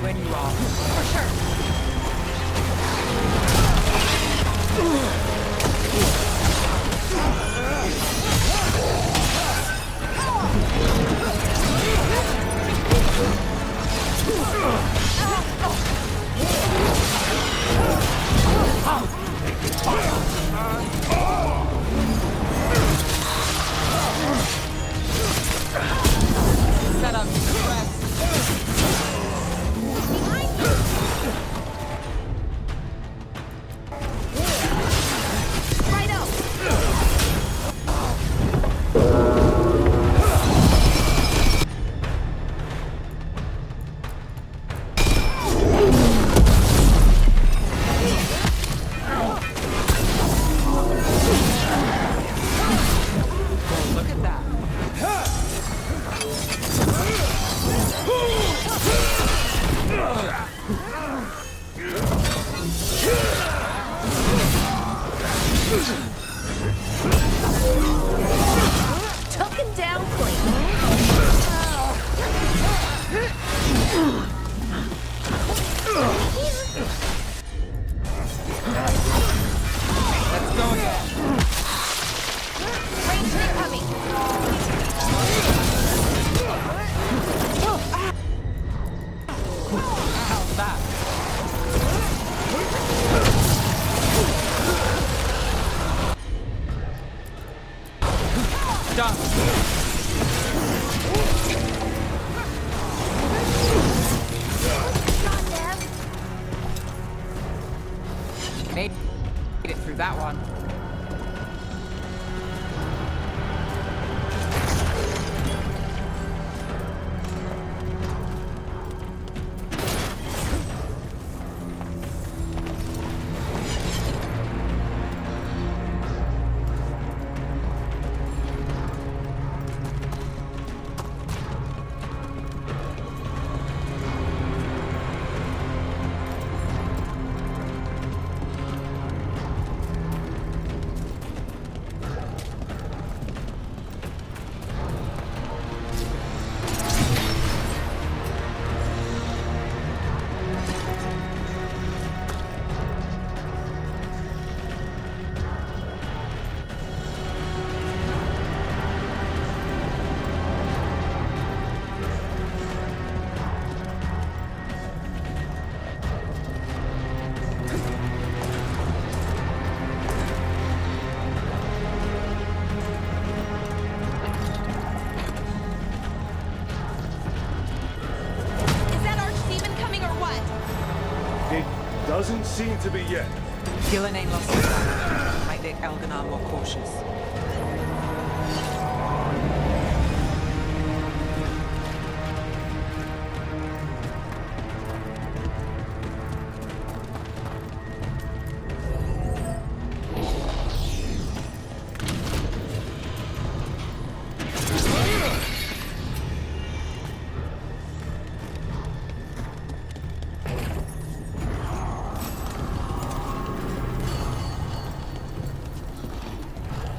When you are. For sure. Set up. Rest. Took him down clean. Let's go again. Range incoming. How's that? Done. Made it through that one. Doesn't seem to be yet. ᴘᴜᴇᴏᴜᴛᴏᴜ lost his sight. Might make Elgar'nan more cautious.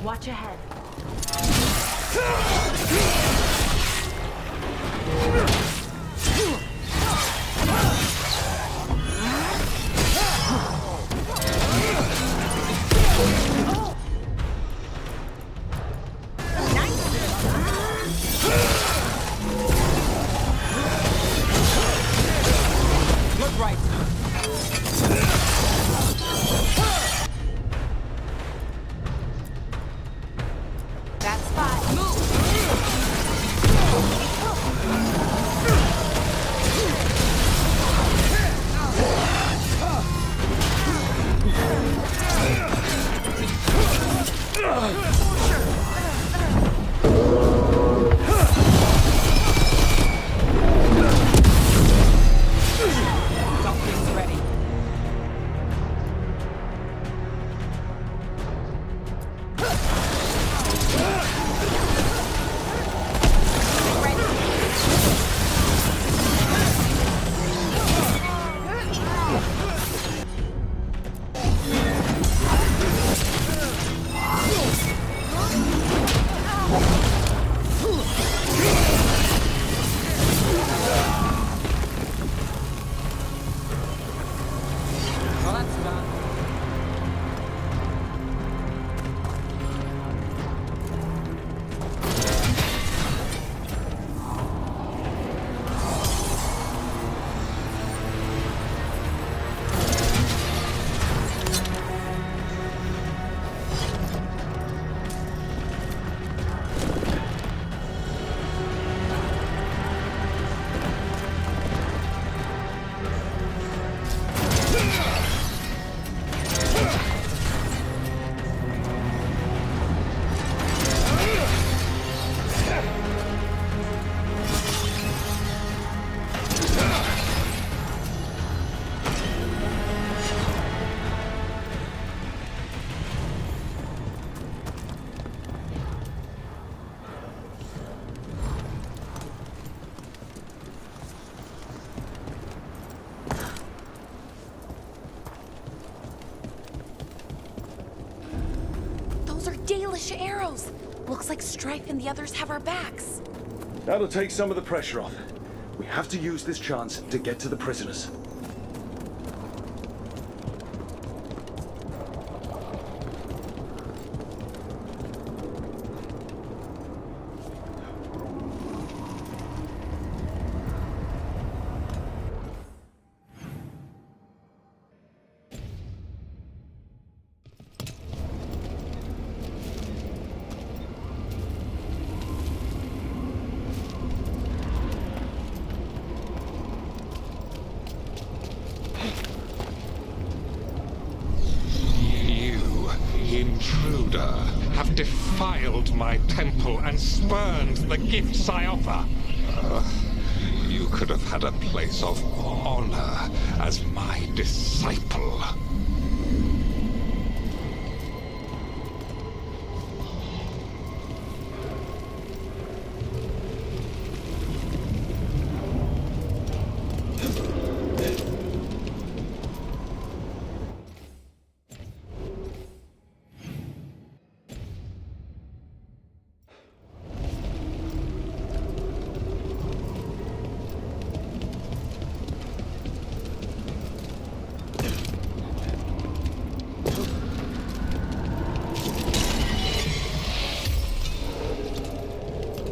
Watch ahead. Look right. That spot. Move. Something's ready. Those are Dalish arrows. Looks like Strife and the others have our backs. That'll take some of the pressure off. We have to use this chance to get to the prisoners. Intruder, have defiled my temple and spurned the gifts I offer. You could have had a place of honor as my disciple.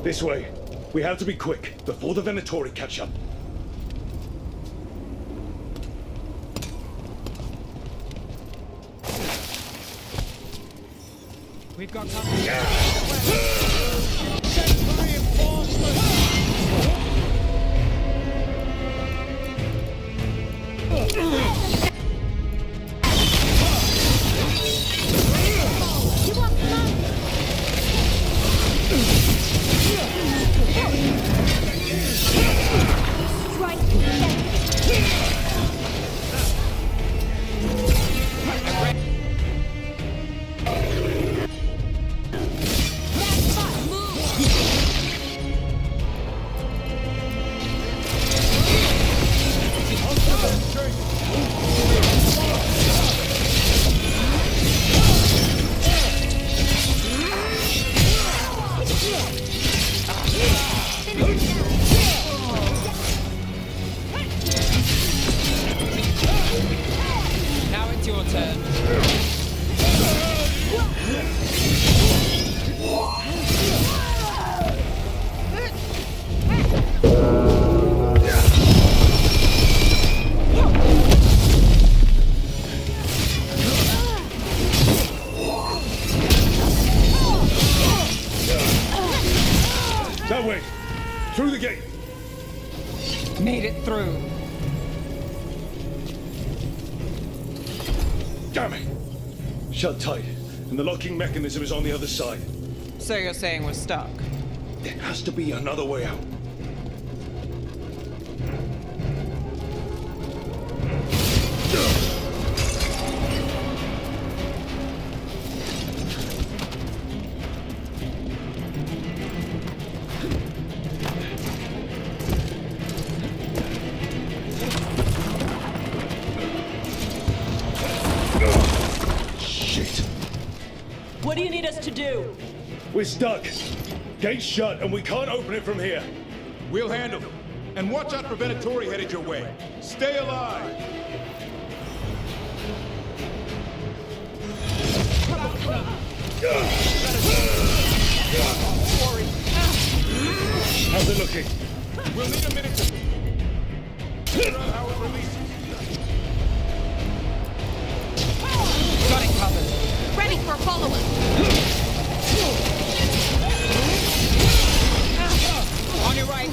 This way. We have to be quick, before the Venatori catch up. We've got company. Now it's your turn. That way! Through the gate! Made it through. Damn it! Shut tight, and the locking mechanism is on the other side. So you're saying we're stuck? There has to be another way out. What do you need us to do? We're stuck. Gate's shut, and we can't open it from here. We'll handle them. And watch out for Venatori headed your way. Stay alive! How's it looking? We'll need a minute to figure out how it releases. Got it covered. Ready for followers. On your right.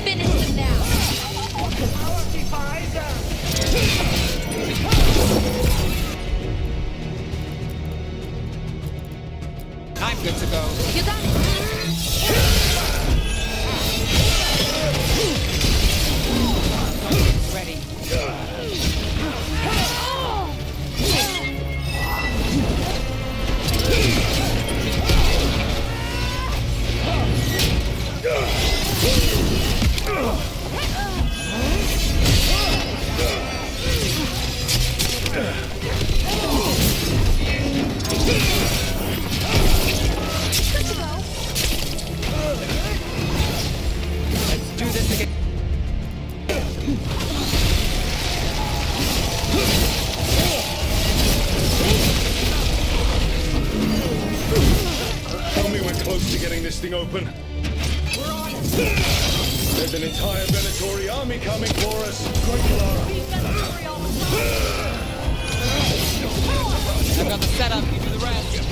Finish them now. I'm good to go. You got it. Let's do this again. Tell me we're close to getting this thing open. We're on it. There's an entire Venatori army coming for us. I've got the setup, you do the rest.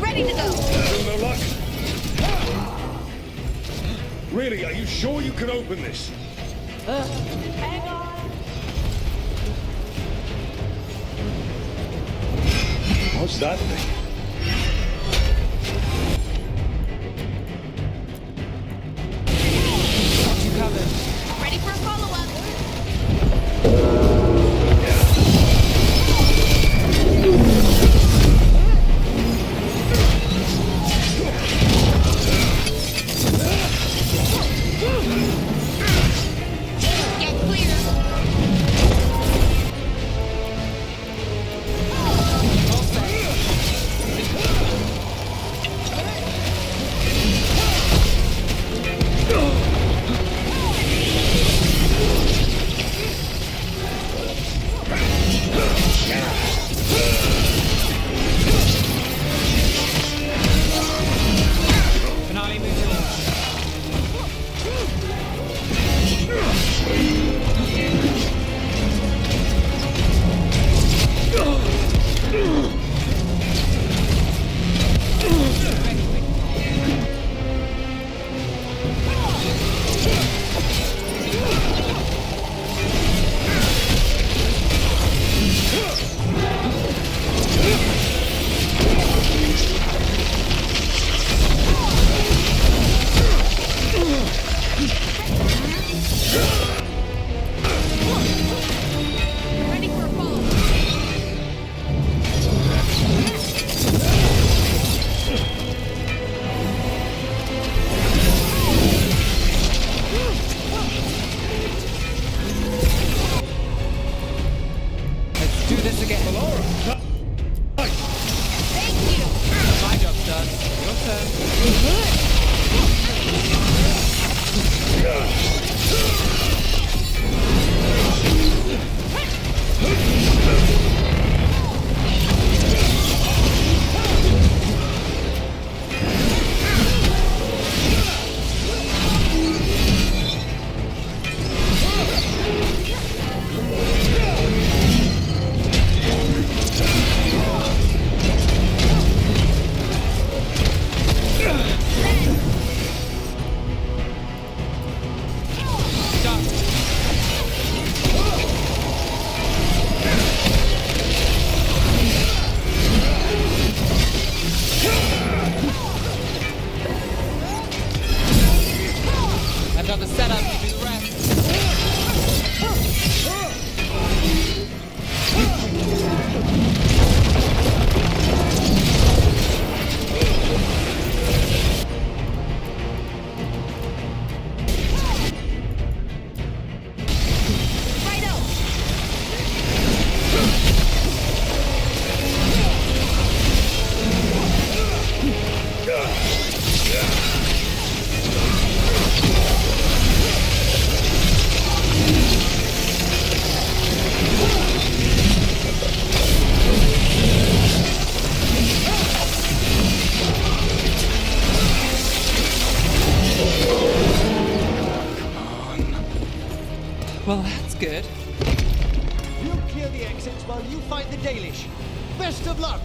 Ready to go. Still no luck? Really, are you sure you can open this? Hang on. What's that thing? You covered. Ready for a follow-up. Get clear. Finale moves launch. Ready for a follow-up. Let's do this again. Thank you. My job's done. Your turn. exits while you find the Dalish. Best of luck!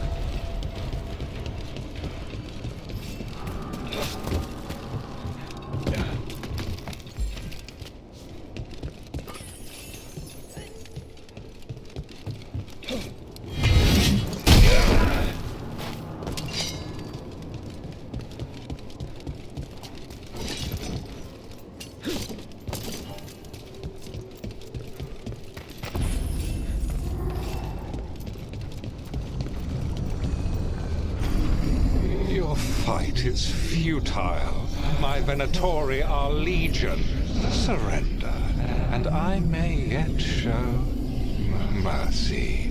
Fight is futile. My Venatori are legion. Surrender, and I may yet show mercy.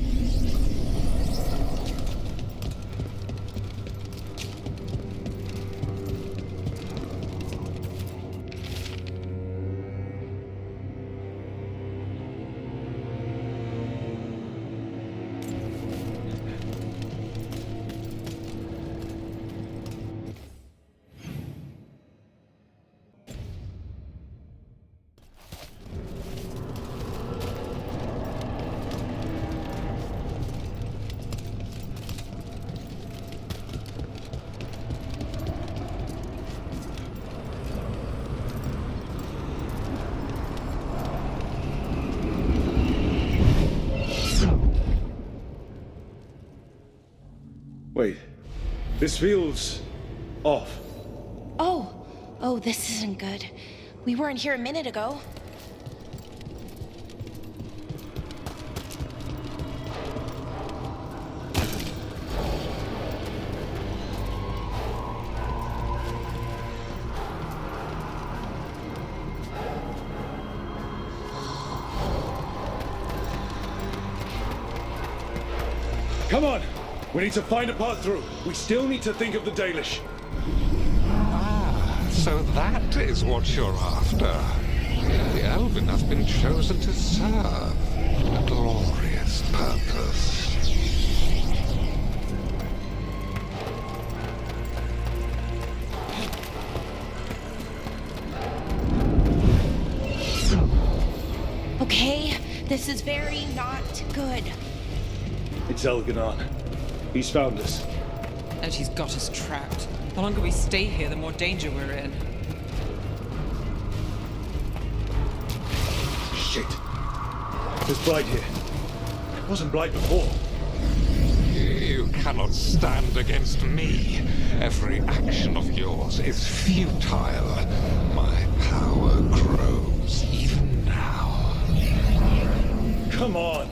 Wait, this feels off. Oh, this isn't good. We weren't here a minute ago. Come on! We need to find a path through. We still need to think of the Dalish. So that is what you're after. The Elven have been chosen to serve a glorious purpose. Okay, this is very not good. It's Elgar'nan. He's found us. And he's got us trapped. The longer we stay here, the more danger we're in. Shit. There's blight here. It wasn't blight before. You cannot stand against me. Every action of yours is futile. My power grows even now. Come on.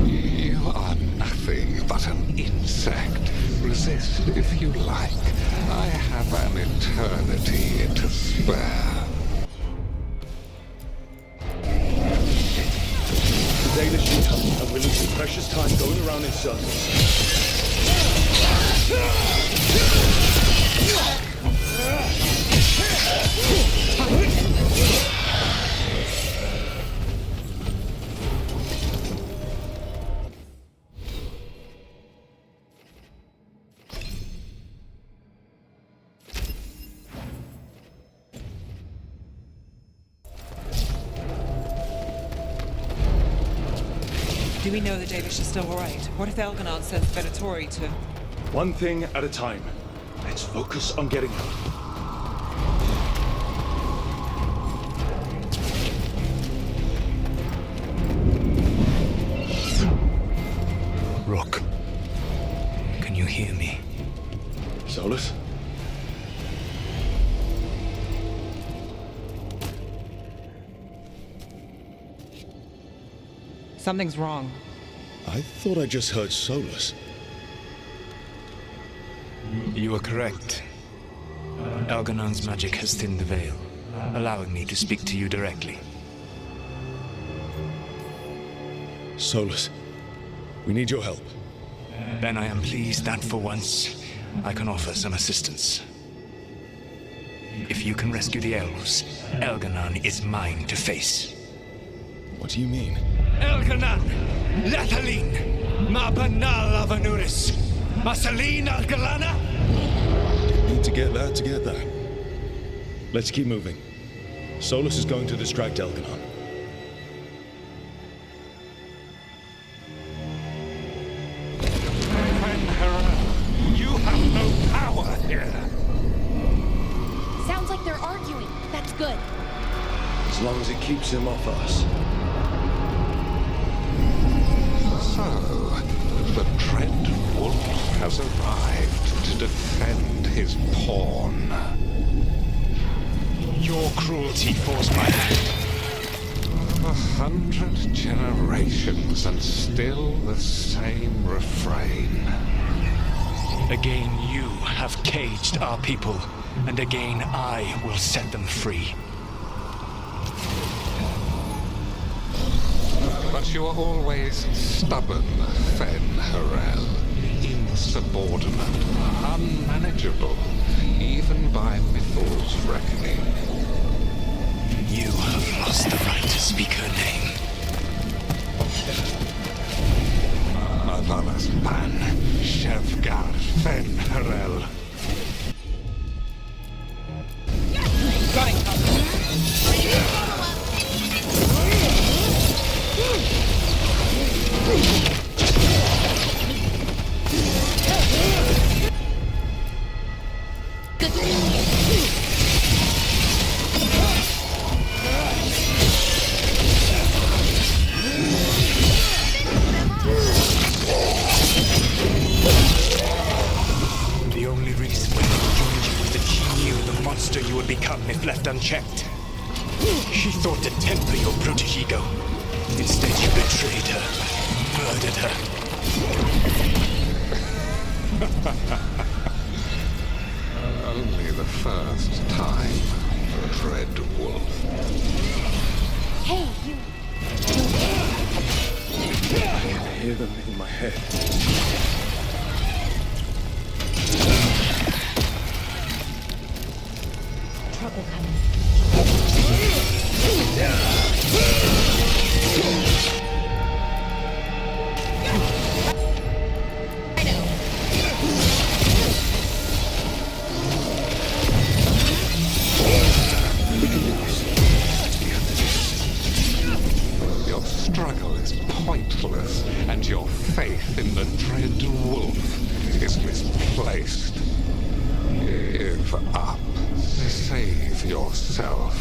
You are nothing but an insect. Resist if you like. I have an eternity to spare. The Dalish should come, and we're losing precious time going around in circles. Do we know the Dalish are still alright? What if Elgar'nan sends Venatori to... One thing at a time. Let's focus on getting out. Rock, can you hear me? Solus? Something's wrong. I thought I just heard Solus. You are correct. Elgar'nan's magic has thinned the veil, allowing me to speak to you directly. Solus, we need your help. Then I am pleased that for once, I can offer some assistance. If you can rescue the elves, Elgar'nan is mine to face. What do you mean? Elgar'nan! Lathalin! Ma banal avanuris! Masalin Algalana! Didn't need to get that. Let's keep moving. Solus is going to distract Elgar'nan. here. Sounds like they're arguing. That's good. As long as it keeps him off us. So, the Dread Wolf has arrived to defend his pawn. Your cruelty forced my hand. 100 generations and still the same refrain. Again you have caged our people, and again I will set them free. But you are always stubborn, Fen-Harel. Insubordinate, unmanageable, even by Mythal's reckoning. You have lost the right to speak her name. Avalas Pan, Shevgar Fen-Harel. Got it covered. The only reason Venatori joined you was that she knew the monster you would become if left unchecked. She thought to temper your brutish ego. Instead, you betrayed her, murdered her. Only the first time, Dread Wolf. Hey, you. I can hear them in my head. Trouble coming. Your struggle is pointless, and your faith in the Dread Wolf is misplaced. Give up. Save yourself.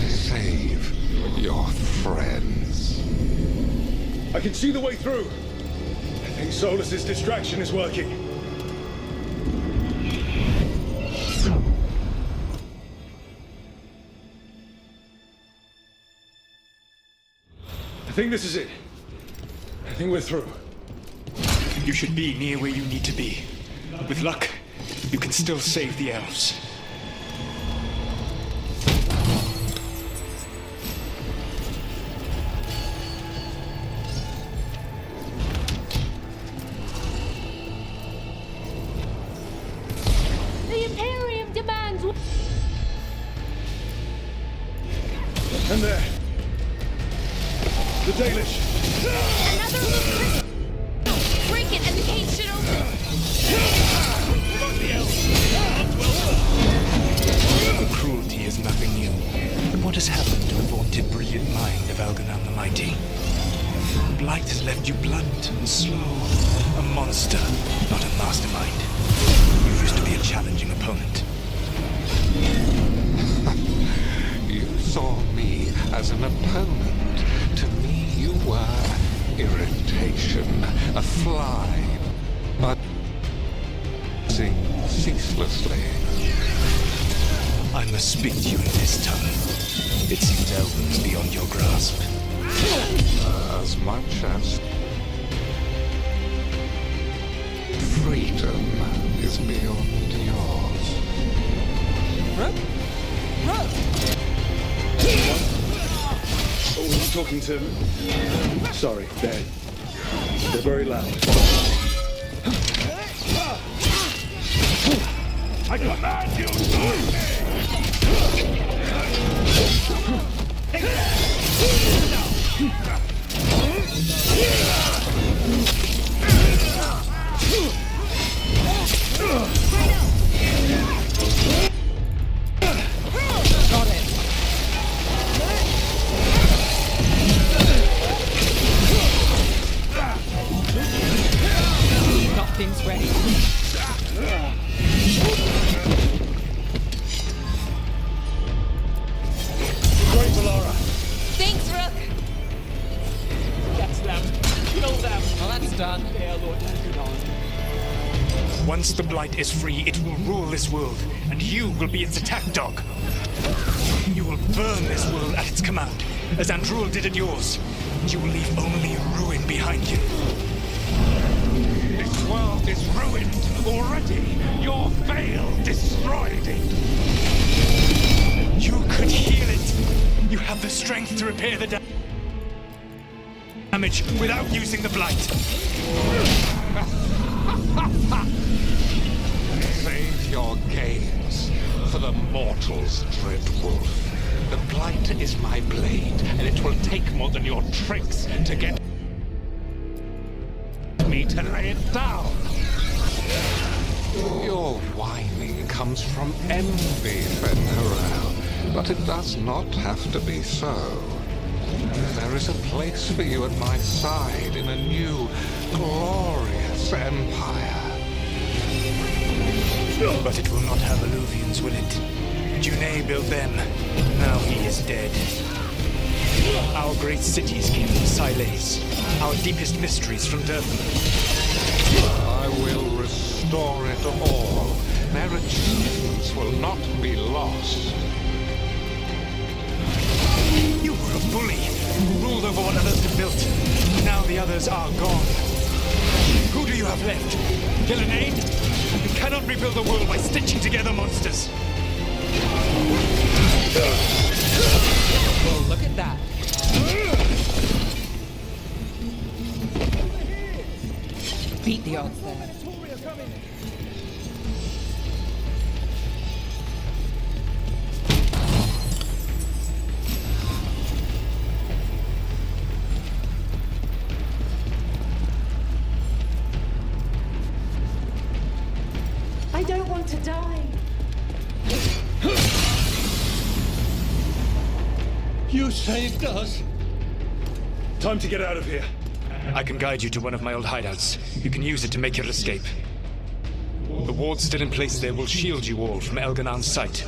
Save your friends. I can see the way through. I think Solus's distraction is working. I think this is it. I think we're through. You should be near where you need to be. With luck, you can still save the elves. The Imperium demands. And there. The Dalish. Another loop. Break it and the gate should open. The cruelty is nothing new. But what has happened to the vaunted brilliant mind of Elgar'nan the Mighty? Blight has left you blunt and slow. A monster, not a mastermind. You used to be a challenging opponent. You saw me as an opponent. To me, you were irritation, a fly, buzzing ceaselessly. I must speak to you in this tongue. It seems elven is beyond your grasp. As much as freedom is beyond yours. Oh, he's talking to... Sorry, they're very loud. I command you, Nothing's ready. stand there, Lord Elgar'nan. Once the Blight is free, it will rule this world, and you will be its attack dog. You will burn this world at its command, as Andruil did at yours. You will leave only ruin behind you. This world is ruined already. Your veil destroyed it. You could heal it. You have the strength to repair the damage without using the Blight. Save your games for the mortals, dread wolf. The Blight is my blade, and it will take more than your tricks to get me to lay it down. Your whining comes from envy, Venatori, but it does not have to be so. There is a place for you at my side in a new, glorious empire. But it will not have Illuvians, will it? Juné built them. Now he is dead. Our great cities came from Sileis. Our deepest mysteries from Durthan. I will restore it all. Their achievements will not be lost. You were a bully who ruled over what others had built. Now the others are gone. Who do you have left? ᴘᴜᴇᴏ? You cannot rebuild the world by stitching together monsters. Well, look at that. Beat the odds there. I don't want to die. You saved us. Time to get out of here. I can guide you to one of my old hideouts. You can use it to make your escape. The wards still in place there will shield you all from Elgar'nan's sight.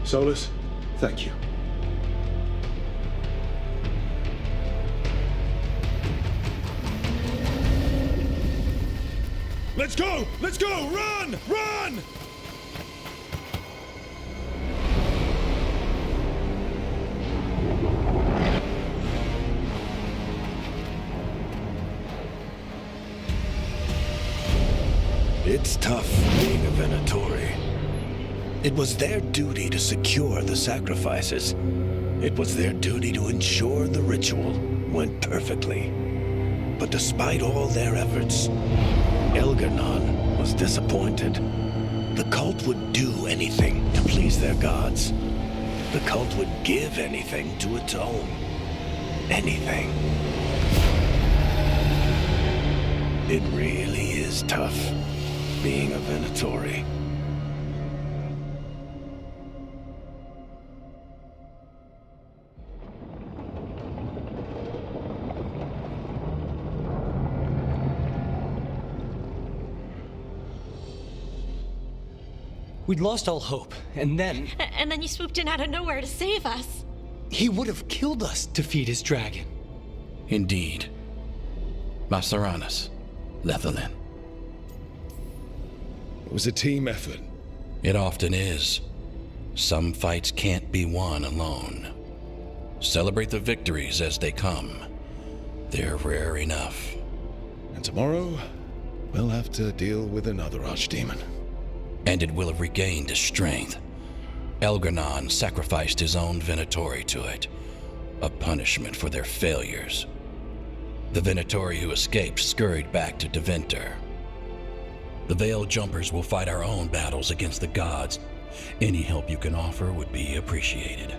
Solus, thank you. Let's go! Let's go! Run! Run! It's tough being a Venatori. It was their duty to secure the sacrifices. It was their duty to ensure the ritual went perfectly. But despite all their efforts, Elgar'nan was disappointed. The cult would do anything to please their gods. The cult would give anything to atone. Anything. It really is tough being a Venatori. We'd lost all hope, and then... And then you swooped in out of nowhere to save us. He would have killed us to feed his dragon. Indeed. Masaranas, Lethalin. It was a team effort. It often is. Some fights can't be won alone. Celebrate the victories as they come. They're rare enough. And tomorrow, we'll have to deal with another archdemon. And it will have regained its strength. Elgar'nan sacrificed his own Venatori to it, a punishment for their failures. The Venatori who escaped scurried back to Deventer. The Veil Jumpers will fight our own battles against the gods. Any help you can offer would be appreciated.